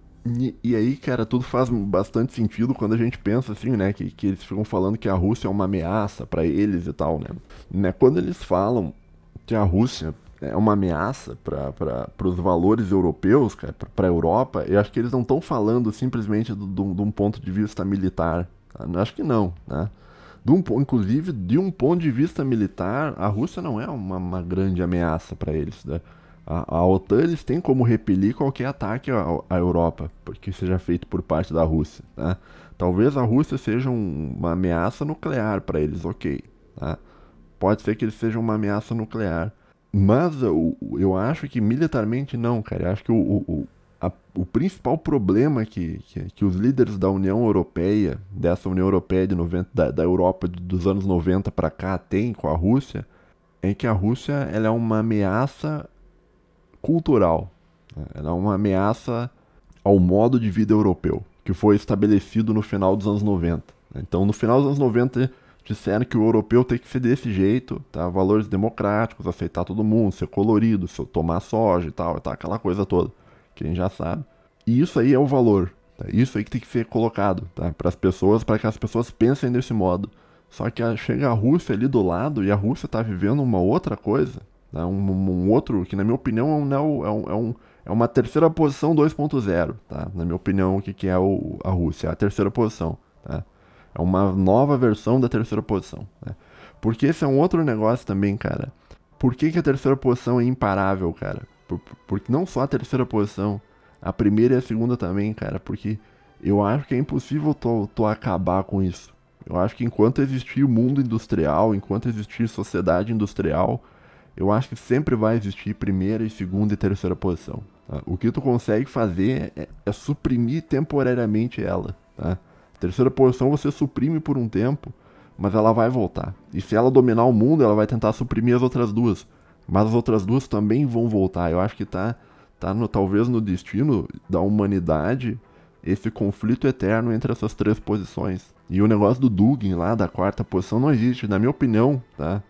E aí, cara, tudo faz bastante sentido quando a gente pensa assim, né, que eles ficam falando que a Rússia é uma ameaça pra eles e tal, né? Quando eles falam que a Rússia é uma ameaça para os valores europeus, cara, para a Europa, eu acho que eles não estão falando simplesmente de um ponto de vista militar. Tá? Eu acho que não, né? Inclusive, de um ponto de vista militar, a Rússia não é uma grande ameaça para eles. Né? A OTAN eles têm como repelir qualquer ataque à Europa, porque seja feito por parte da Rússia. Tá? Talvez a Rússia seja uma ameaça nuclear para eles, ok. Tá? Pode ser que eles sejam uma ameaça nuclear. Mas eu acho que militarmente não, cara. Eu acho que o principal problema que os líderes da União Europeia, dessa União Europeia de 90, da Europa dos anos 90 para cá, têm com a Rússia, é que a Rússia ela é uma ameaça cultural. Né? Ela é uma ameaça ao modo de vida europeu, que foi estabelecido no final dos anos 90. Então, no final dos anos 90, disseram que o europeu tem que ser desse jeito, tá? Valores democráticos, aceitar todo mundo, ser colorido, tomar soja e tal, tá? Aquela coisa toda, que a gente já sabe. E isso aí é o valor, tá? Isso aí que tem que ser colocado, tá? Para as pessoas, para que as pessoas pensem desse modo. Só que chega a Rússia ali do lado e a Rússia tá vivendo uma outra coisa, tá? Um outro, que na minha opinião é uma terceira posição 2.0, tá? Na minha opinião, o que é a Rússia? É a terceira posição, tá? É uma nova versão da terceira posição, né? Porque esse é um outro negócio também, cara. Por que a terceira posição é imparável, cara? Porque não só a terceira posição, a primeira e a segunda também, cara. Porque eu acho que é impossível tu acabar com isso. Eu acho que enquanto existir o mundo industrial, enquanto existir sociedade industrial, eu acho que sempre vai existir primeira e segunda e terceira posição. Tá? O que tu consegue fazer é suprimir temporariamente ela, tá? Terceira posição você suprime por um tempo, mas ela vai voltar. E se ela dominar o mundo, ela vai tentar suprimir as outras duas. Mas as outras duas também vão voltar. Eu acho que talvez no destino da humanidade esse conflito eterno entre essas três posições. E o negócio do Dugin lá, da quarta posição, não existe, na minha opinião, tá?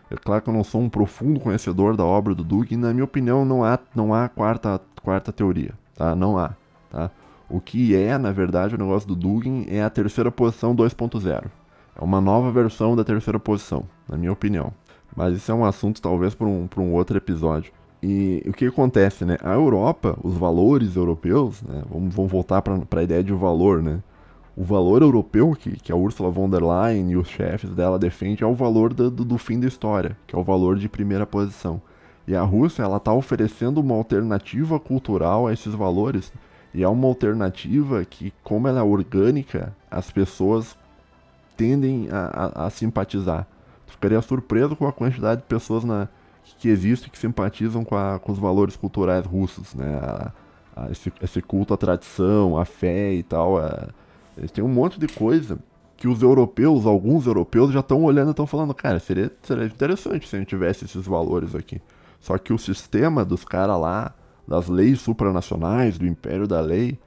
É claro que eu não sou um profundo conhecedor da obra do Dugin, na minha opinião não há quarta teoria, tá? Não há, tá? O que é, na verdade, o negócio do Dugin é a terceira posição 2.0. É uma nova versão da terceira posição, na minha opinião. Mas isso é um assunto talvez para um outro episódio. E o que acontece, né? A Europa, os valores europeus, né? Vamos voltar para a ideia de valor, né? O valor europeu que a Ursula von der Leyen e os chefes dela defendem é o valor do fim da história, que é o valor de primeira posição. E a Rússia, ela está oferecendo uma alternativa cultural a esses valores. E é uma alternativa que, como ela é orgânica, as pessoas tendem a simpatizar. Tu ficaria surpreso com a quantidade de pessoas que existem que simpatizam com os valores culturais russos, né? Esse culto à tradição, à fé e tal. Tem um monte de coisa que os europeus, alguns europeus, já estão olhando e estão falando, cara, seria interessante se a gente tivesse esses valores aqui. Só que o sistema dos caras lá, das leis supranacionais, do império da lei,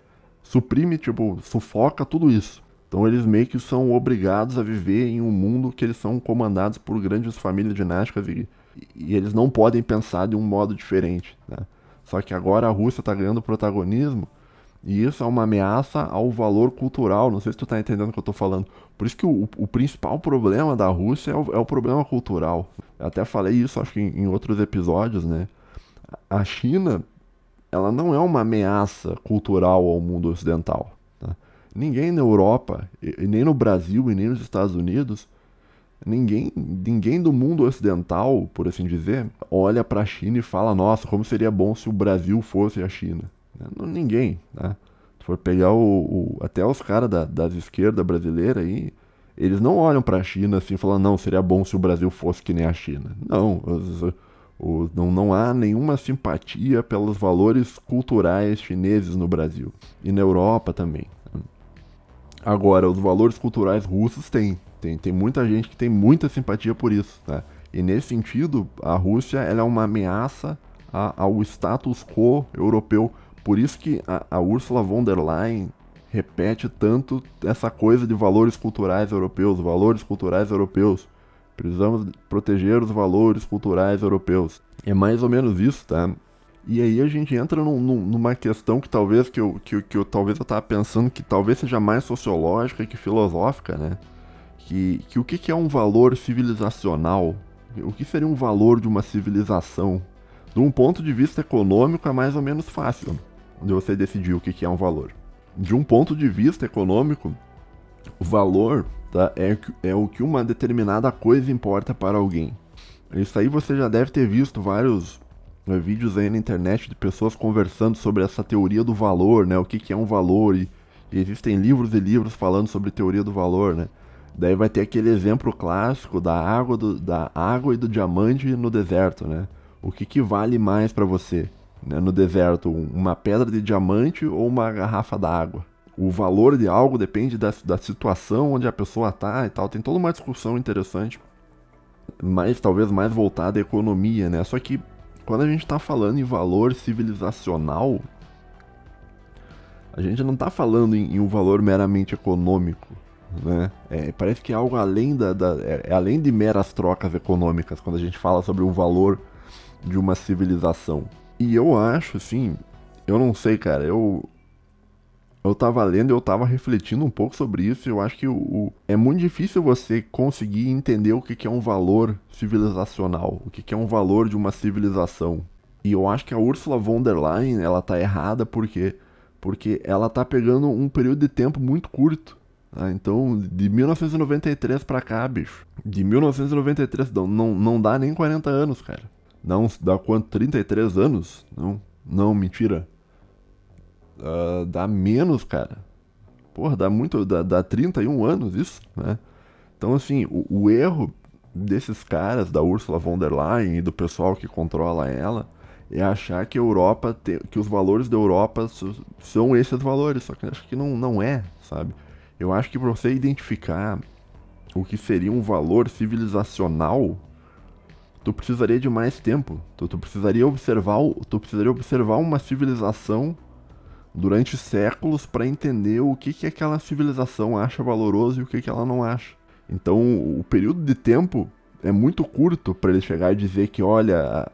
suprime, sufoca tudo isso. Então eles meio que são obrigados a viver em um mundo que eles são comandados por grandes famílias dinásticas e eles não podem pensar de um modo diferente, né? Só que agora a Rússia está ganhando protagonismo e isso é uma ameaça ao valor cultural. Não sei se tu tá entendendo o que eu tô falando. Por isso que o principal problema da Rússia é o problema cultural. Eu até falei isso, acho que em outros episódios, né? A China, ela não é uma ameaça cultural ao mundo ocidental, tá? Ninguém na Europa, e nem no Brasil, e nem nos Estados Unidos, ninguém do mundo ocidental, por assim dizer, olha para a China e fala, nossa, como seria bom se o Brasil fosse a China. Ninguém, né? Se for pegar até os caras das esquerdas brasileiras aí, eles não olham para a China assim e falam, não, seria bom se o Brasil fosse que nem a China. Não, não há nenhuma simpatia pelos valores culturais chineses no Brasil. E na Europa também. Agora, os valores culturais russos tem muita gente que tem muita simpatia por isso, tá? E nesse sentido, a Rússia ela é uma ameaça ao status quo europeu. Por isso que a Ursula von der Leyen repete tanto essa coisa de valores culturais europeus, valores culturais europeus. Precisamos proteger os valores culturais europeus. É mais ou menos isso, tá? E aí a gente entra numa questão que talvez talvez eu tava pensando que talvez seja mais sociológica que filosófica, né? Que o que é um valor civilizacional? O que seria um valor de uma civilização? De um ponto de vista econômico é mais ou menos fácil de você decidir o que é um valor. De um ponto de vista econômico, o valor, tá, é o que uma determinada coisa importa para alguém. Isso aí você já deve ter visto vários vídeos aí na internet de pessoas conversando sobre essa teoria do valor, né? O que é um valor, e existem livros e livros falando sobre teoria do valor, né? Daí vai ter aquele exemplo clássico da água e do diamante no deserto, né? O que vale mais para você, né, no deserto, uma pedra de diamante ou uma garrafa d'água? O valor de algo depende da situação onde a pessoa tá e tal. Tem toda uma discussão interessante, mas talvez mais voltada à economia, né? Só que quando a gente tá falando em valor civilizacional, a gente não tá falando em um valor meramente econômico, né? Parece que é algo além além de meras trocas econômicas quando a gente fala sobre um valor de uma civilização. E eu acho, assim, eu não sei, cara, eu tava lendo e eu tava refletindo um pouco sobre isso, e eu acho que é muito difícil você conseguir entender o que é um valor civilizacional, o que é um valor de uma civilização. E eu acho que a Ursula von der Leyen, ela tá errada porque ela tá pegando um período de tempo muito curto. Tá? Então, de 1993 pra cá, bicho, de 1993, não dá nem 40 anos, cara. Não, dá quanto? 33 anos? Não, mentira. Dá menos, cara. Porra, dá 31 anos isso, né? Então, assim, o erro desses caras, da Ursula von der Leyen e do pessoal que controla ela, é achar que que os valores da Europa são esses valores, só que eu acho que não é, sabe? Eu acho que pra você identificar o que seria um valor civilizacional, tu precisaria de mais tempo. Tu precisaria observar uma civilização durante séculos para entender o que aquela civilização acha valoroso e o que ela não acha. Então, o período de tempo é muito curto para ele chegar e dizer que, olha,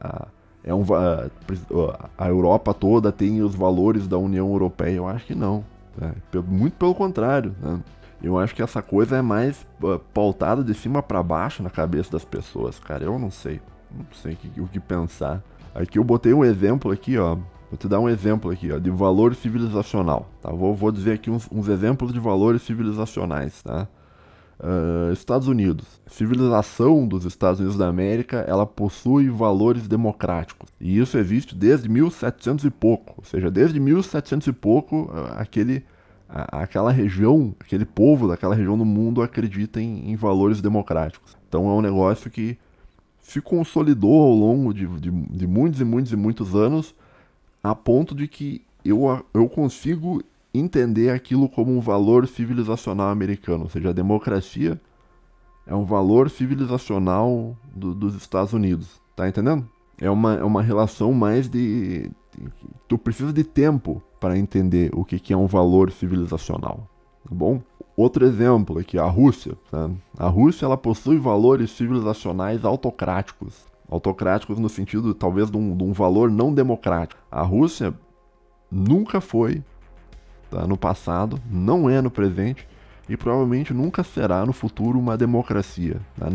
a Europa toda tem os valores da União Europeia. Eu acho que não. Né? Muito pelo contrário. Né? Eu acho que essa coisa é mais pautada de cima para baixo na cabeça das pessoas, cara. Eu não sei. Não sei o que pensar. Aqui eu botei um exemplo aqui, ó. Vou te dar um exemplo aqui, ó, de valor civilizacional, tá? Vou dizer aqui uns exemplos de valores civilizacionais, tá? Estados Unidos. Civilização dos Estados Unidos da América, ela possui valores democráticos. E isso existe desde 1700 e pouco. Ou seja, desde 1700 e pouco, aquela região, aquele povo daquela região do mundo acredita em valores democráticos. Então é um negócio que se consolidou ao longo de muitos e muitos e muitos anos, a ponto de que eu consigo entender aquilo como um valor civilizacional americano. Ou seja, a democracia é um valor civilizacional dos Estados Unidos. Tá entendendo? É uma relação mais tu precisa de tempo para entender o que é um valor civilizacional. Tá bom? Outro exemplo aqui, a Rússia. Tá? A Rússia, ela possui valores civilizacionais autocráticos. Autocráticos no sentido, talvez, de um valor não democrático. A Rússia nunca foi, tá, no passado, não é no presente e provavelmente nunca será no futuro uma democracia. Tá?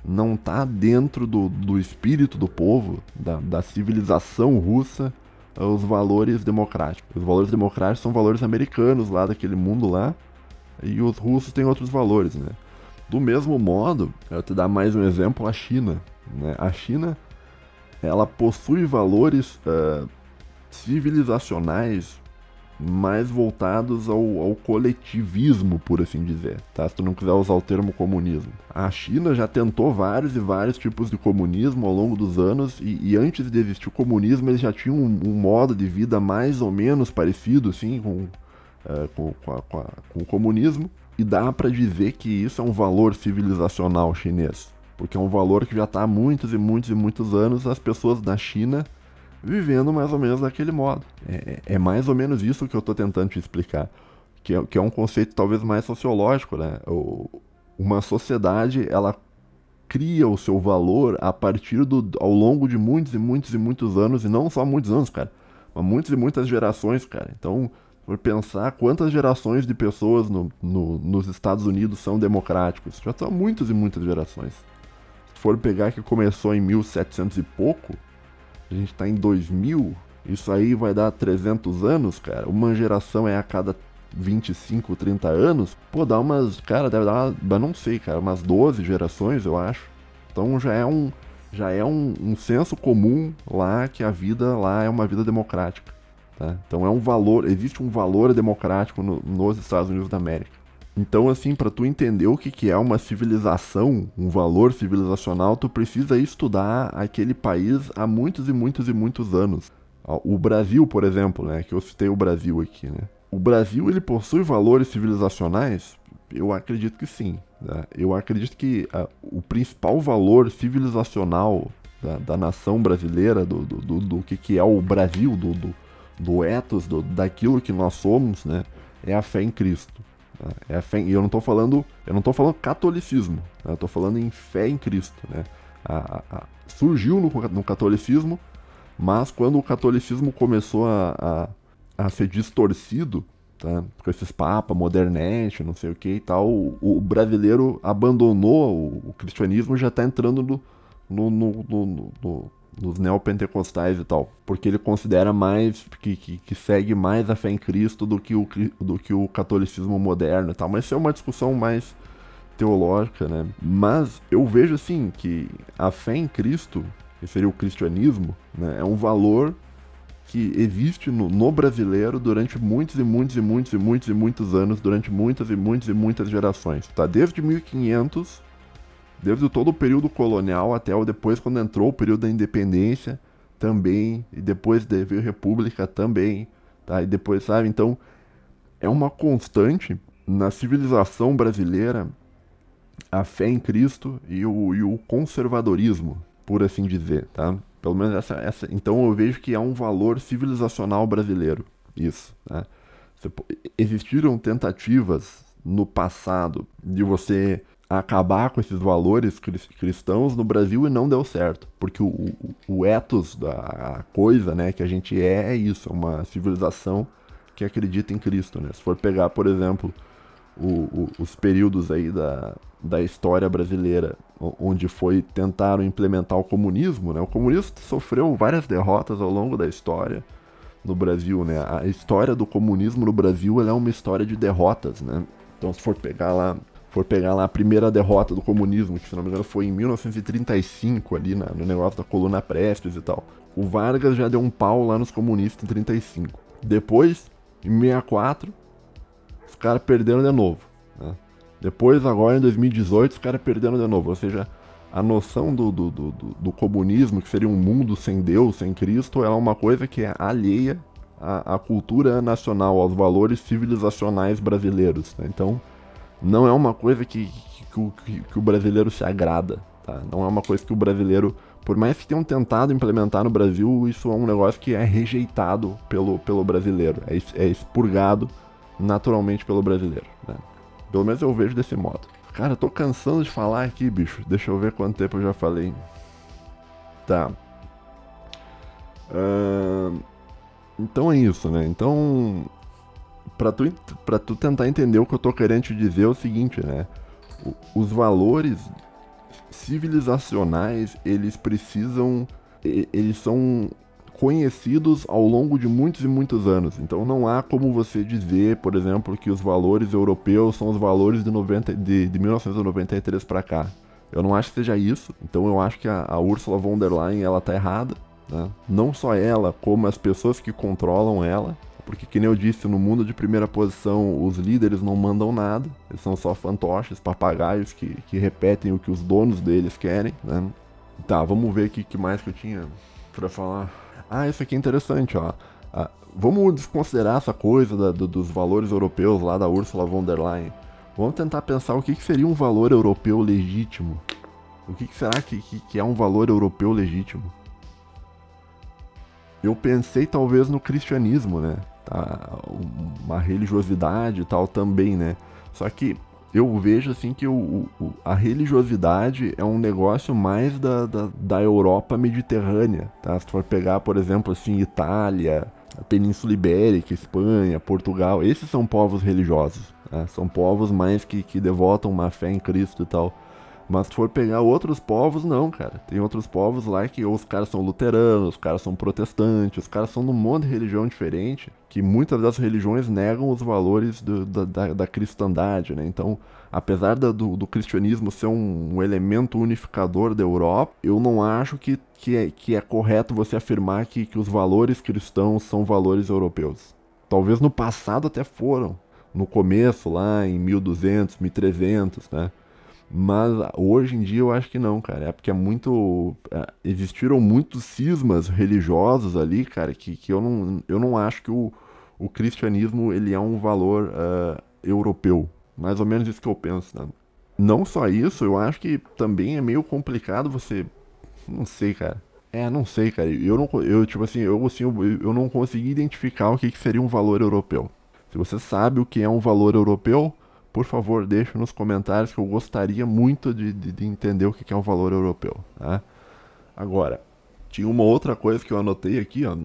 Não está dentro do espírito do povo, da civilização russa, os valores democráticos. Os valores democráticos são valores americanos lá daquele mundo lá, e os russos têm outros valores, né? Do mesmo modo, eu te dar mais um exemplo, a China. Né? A China, ela possui valores civilizacionais mais voltados ao coletivismo, por assim dizer, tá? Se tu não quiser usar o termo comunismo. A China já tentou vários e vários tipos de comunismo ao longo dos anos, e antes de existir o comunismo, eles já tinham um modo de vida mais ou menos parecido, assim, com o comunismo, e dá pra dizer que isso é um valor civilizacional chinês, porque é um valor que já está há muitos e muitos e muitos anos as pessoas da China vivendo mais ou menos daquele modo. É mais ou menos isso que eu estou tentando te explicar. que é um conceito talvez mais sociológico, né? Uma sociedade, ela cria o seu valor a partir ao longo de muitos e muitos e muitos anos, e não só muitos anos, cara, mas muitas e muitas gerações, cara. Então, por pensar quantas gerações de pessoas nos Estados Unidos são democráticos, já são muitas e muitas gerações. Se for pegar que começou em 1700 e pouco, a gente tá em 2000, isso aí vai dar 300 anos, cara. Uma geração é a cada 25, 30 anos. Pô, dá umas, cara, deve dar, não sei, cara, umas 12 gerações, eu acho. Então já é um senso comum lá que a vida lá é uma vida democrática, tá? Então é um valor, existe um valor democrático nos Estados Unidos da América. Então, assim, para tu entender o que é uma civilização, um valor civilizacional, tu precisa estudar aquele país há muitos e muitos e muitos anos. O Brasil, por exemplo, né, que eu citei o Brasil aqui, né? O Brasil, ele possui valores civilizacionais? Eu acredito que sim. Né? Eu acredito que o principal valor civilizacional da nação brasileira, do que é o Brasil, do ethos, daquilo que nós somos, né, é a fé em Cristo. É a fé, e eu não tô falando catolicismo, né? Eu tô falando em fé em Cristo, né? Surgiu no catolicismo, mas quando o catolicismo começou a ser distorcido, tá? Com esses papas, modernete, não sei o que e tal, o brasileiro abandonou o cristianismo e já tá entrando nos neopentecostais e tal, porque ele considera mais que segue mais a fé em Cristo do que o catolicismo moderno e tal, mas isso é uma discussão mais teológica, né? Mas eu vejo assim que a fé em Cristo, que seria o cristianismo, né, é um valor que existe no brasileiro durante muitos e muitos e muitos e muitos e muitos anos, durante muitas e muitas e muitas gerações, tá? Desde 1500, desde todo o período colonial até depois, quando entrou o período da independência também, e depois veio república também, tá? E depois, sabe? Então, é uma constante na civilização brasileira a fé em Cristo e o conservadorismo, por assim dizer, tá? Pelo menos então eu vejo que é um valor civilizacional brasileiro, isso, né? Existiram tentativas no passado de você acabar com esses valores cristãos no Brasil e não deu certo, porque o ethos da coisa, né, que a gente é isso, é uma civilização que acredita em Cristo, né? Se for pegar, por exemplo, os períodos aí da história brasileira, onde tentaram implementar o comunismo, né? O comunismo sofreu várias derrotas ao longo da história no Brasil, né? A história do comunismo no Brasil, ela é uma história de derrotas, né? Então, se for pegar lá a primeira derrota do comunismo, que se não me engano foi em 1935, ali no negócio da coluna Prestes e tal. O Vargas já deu um pau lá nos comunistas em 35. Depois, em 64, os caras perderam de novo, né? Depois, agora em 2018, os caras perderam de novo. Ou seja, a noção do comunismo, que seria um mundo sem Deus, sem Cristo, é uma coisa que é alheia à cultura nacional, aos valores civilizacionais brasileiros, né? Então, não é uma coisa que o brasileiro se agrada, tá? Não é uma coisa que o brasileiro, por mais que tenham tentado implementar no Brasil, isso é um negócio que é rejeitado pelo brasileiro, é expurgado naturalmente pelo brasileiro, né? Pelo menos eu vejo desse modo. Cara, eu tô cansando de falar aqui, bicho. Deixa eu ver quanto tempo eu já falei. Tá. Então é isso, né? Então, pra tu tentar entender o que eu tô querendo te dizer é o seguinte, né? Os valores civilizacionais, eles são conhecidos ao longo de muitos e muitos anos. Então não há como você dizer, por exemplo, que os valores europeus são os valores de 1993 para cá. Eu não acho que seja isso. Então eu acho que a Ursula von der Leyen, ela tá errada, né? Não só ela, como as pessoas que controlam ela. Porque, que nem eu disse, no mundo de primeira posição, os líderes não mandam nada. Eles são só fantoches, papagaios que repetem o que os donos deles querem, né? Tá, vamos ver aqui o que mais que eu tinha pra falar. Ah, isso aqui é interessante, ó. Vamos desconsiderar essa coisa dos valores europeus lá da Ursula von der Leyen. Vamos tentar pensar o que seria um valor europeu legítimo. O que será que é um valor europeu legítimo? eu pensei talvez no cristianismo, né? Tá? Uma religiosidade e tal também, né? Só que eu vejo assim que a religiosidade é um negócio mais da Europa mediterrânea, tá? Se tu for pegar, por exemplo, assim, Itália, a Península Ibérica, Espanha, Portugal, esses são povos religiosos, tá? São povos mais que devotam uma fé em Cristo e tal. Mas se for pegar outros povos, não, cara. Tem outros povos lá que ou os caras são luteranos, os caras são protestantes, os caras são de um monte de religião diferente, que muitas das religiões negam os valores da cristandade, né? Então, apesar do cristianismo ser um elemento unificador da Europa, eu não acho que é correto você afirmar que os valores cristãos são valores europeus. Talvez no passado até foram, no começo, lá em 1200, 1300, né? Mas hoje em dia eu acho que não, cara. É porque é muito. Existiram muitos cismas religiosos ali, cara, que eu não acho que o cristianismo ele é um valor europeu. Mais ou menos isso que eu penso, né? Não só isso, eu acho que também é meio complicado você. Não sei, cara. Não sei, cara. Tipo assim, eu não consegui identificar o que seria um valor europeu. Se você sabe o que é um valor europeu, por favor, deixe nos comentários que eu gostaria muito de entender o que é um valor europeu, tá? Agora, tinha uma outra coisa que eu anotei aqui, ó,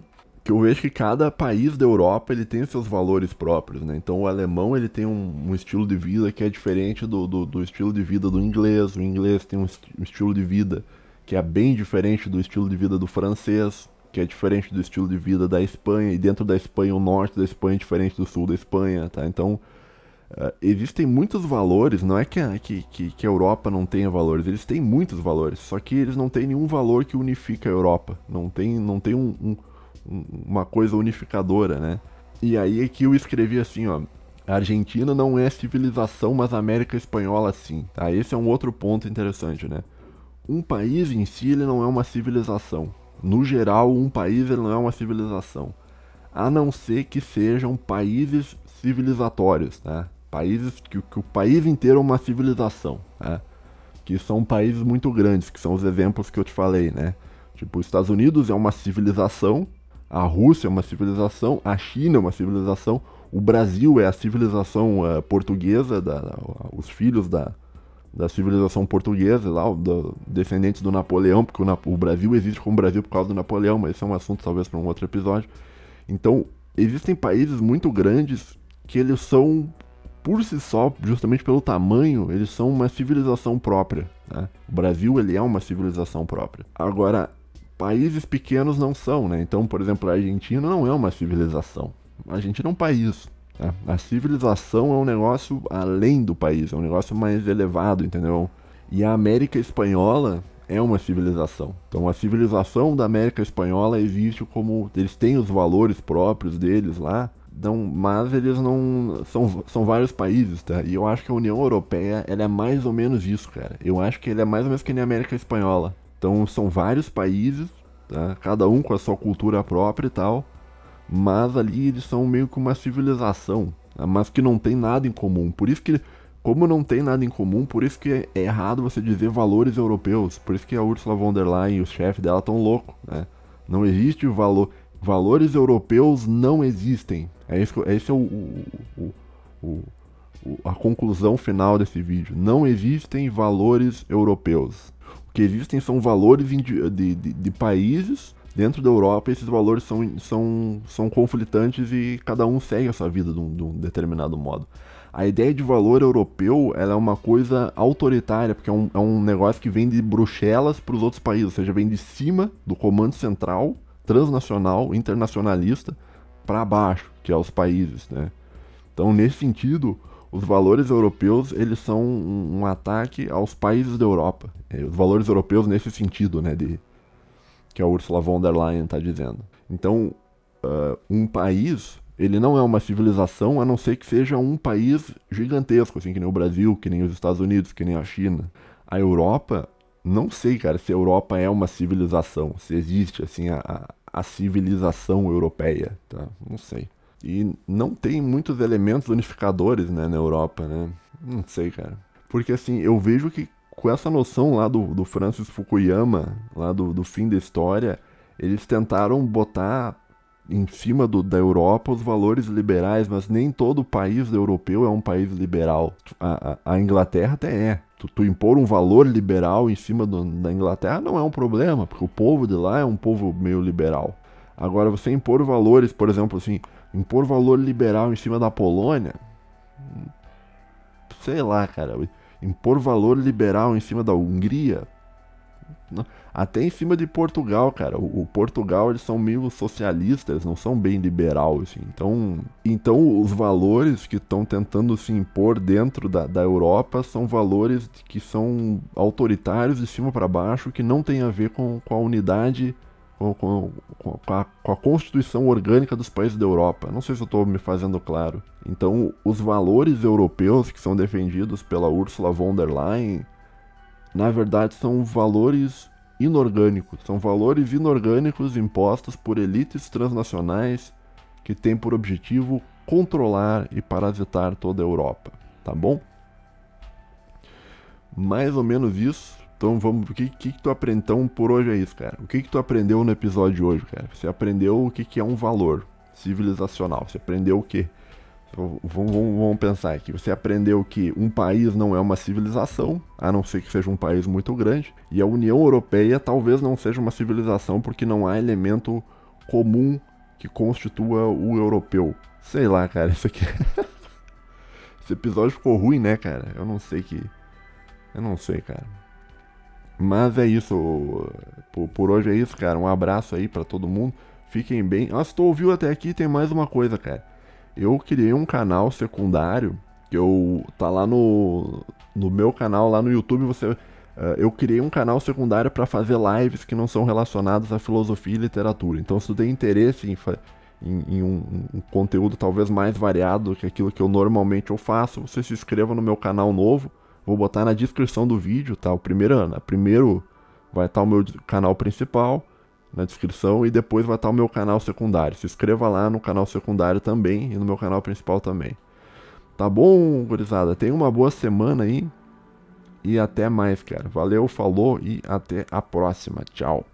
que eu vejo que cada país da Europa ele tem seus valores próprios, né? Então o alemão ele tem um estilo de vida que é diferente do estilo de vida do inglês. O inglês tem um estilo de vida que é bem diferente do estilo de vida do francês, que é diferente do estilo de vida da Espanha, e dentro da Espanha o norte da Espanha é diferente do sul da Espanha, tá? Então existem muitos valores, não é que a Europa não tenha valores, eles têm muitos valores, só que eles não têm nenhum valor que unifica a Europa, não tem uma coisa unificadora, né? E aí aqui eu escrevi assim, ó, a Argentina não é civilização, mas a América Espanhola sim, tá? Esse é um outro ponto interessante, né? Um país em si ele não é uma civilização, no geral um país ele não é uma civilização, a não ser que sejam países civilizatórios, tá? Países que o país inteiro é uma civilização, né? Que são países muito grandes, que são os exemplos que eu te falei, né? Tipo, os Estados Unidos é uma civilização, a Rússia é uma civilização, a China é uma civilização, o Brasil é a civilização portuguesa, os filhos da civilização portuguesa, lá, descendentes do Napoleão, porque o Brasil existe como Brasil por causa do Napoleão, mas esse é um assunto talvez para um outro episódio. Então, existem países muito grandes que eles são, por si só, justamente pelo tamanho, eles são uma civilização própria, né? O Brasil, ele é uma civilização própria. Agora, países pequenos não são, né? Então, por exemplo, a Argentina não é uma civilização. A Argentina é um país, né? A civilização é um negócio além do país, é um negócio mais elevado, entendeu? E a América Espanhola é uma civilização. Então, a civilização da América Espanhola existe como... Eles têm os valores próprios deles lá, não, mas eles não... São vários países, tá? E eu acho que a União Europeia, ela é mais ou menos isso, cara. Eu acho que ele é mais ou menos que nem a América Espanhola. Então, são vários países, tá? Cada um com a sua cultura própria e tal. Mas ali eles são meio que uma civilização, tá? Mas que não tem nada em comum. Por isso que, como não tem nada em comum, por isso que é errado você dizer valores europeus. Por isso que a Ursula von der Leyen e o chefe dela estão loucos, né? Não existe valor... Valores europeus não existem. Esse é a conclusão final desse vídeo. Não existem valores europeus. O que existem são valores de países dentro da Europa. Esses valores são conflitantes e cada um segue a sua vida de um determinado modo. A ideia de valor europeu, ela é uma coisa autoritária, porque é um negócio que vem de Bruxelas para os outros países, ou seja, vem de cima do comando central, transnacional, internacionalista, para baixo, que é os países, né? Então, nesse sentido, os valores europeus, eles são um ataque aos países da Europa. Os valores europeus nesse sentido, né, que a Ursula von der Leyen está dizendo. Então, um país, ele não é uma civilização, a não ser que seja um país gigantesco, assim, que nem o Brasil, que nem os Estados Unidos, que nem a China. A Europa... Não sei, cara, se a Europa é uma civilização, se existe, assim, a civilização europeia, tá? Não sei. E não tem muitos elementos unificadores, né, na Europa, né? Não sei, cara. Porque, assim, eu vejo que com essa noção lá do Francis Fukuyama, lá do fim da história, eles tentaram botar em cima da Europa os valores liberais, mas nem todo país europeu é um país liberal. A Inglaterra até é. Tu impor um valor liberal em cima da Inglaterra não é um problema, porque o povo de lá é um povo meio liberal. Agora, você impor valores, por exemplo, assim, impor valor liberal em cima da Polônia, sei lá, cara, impor valor liberal em cima da Hungria, até em cima de Portugal, cara. O Portugal, eles são meio socialistas, não são bem liberal, assim. Então os valores que estão tentando se impor dentro da Europa são valores que são autoritários de cima para baixo, que não tem a ver com a unidade, com a constituição orgânica dos países da Europa. Não sei se eu estou me fazendo claro. Então, os valores europeus que são defendidos pela Ursula von der Leyen, na verdade, são valores inorgânicos. São valores inorgânicos impostos por elites transnacionais que têm por objetivo controlar e parasitar toda a Europa. Tá bom? Mais ou menos isso. Então vamos. O que tu aprendeu? Então, por hoje é isso, cara. O que tu aprendeu no episódio de hoje, cara? Você aprendeu o que é um valor civilizacional. Você aprendeu o quê? Vamos pensar aqui. Você aprendeu que um país não é uma civilização, a não ser que seja um país muito grande, e a União Europeia talvez não seja uma civilização porque não há elemento comum que constitua o europeu. Sei lá, cara, isso aqui... Esse episódio ficou ruim, né, cara? Eu não sei, cara. Mas é isso. Por hoje é isso, cara. Um abraço aí pra todo mundo. Fiquem bem. Ah, se tu ouviu até aqui, tem mais uma coisa, cara. Eu criei um canal secundário, que tá lá no meu canal, lá no YouTube, eu criei um canal secundário para fazer lives que não são relacionadas à filosofia e literatura. Então, se tu tem interesse em um conteúdo talvez mais variado que aquilo que eu normalmente faço, você se inscreva no meu canal novo. Vou botar na descrição do vídeo, tá? Primeiro vai estar o meu canal principal na descrição, e depois vai estar o meu canal secundário. Se inscreva lá no canal secundário também e no meu canal principal também. Tá bom, gurizada? Tenha uma boa semana aí e até mais, cara. Valeu, falou e até a próxima. Tchau.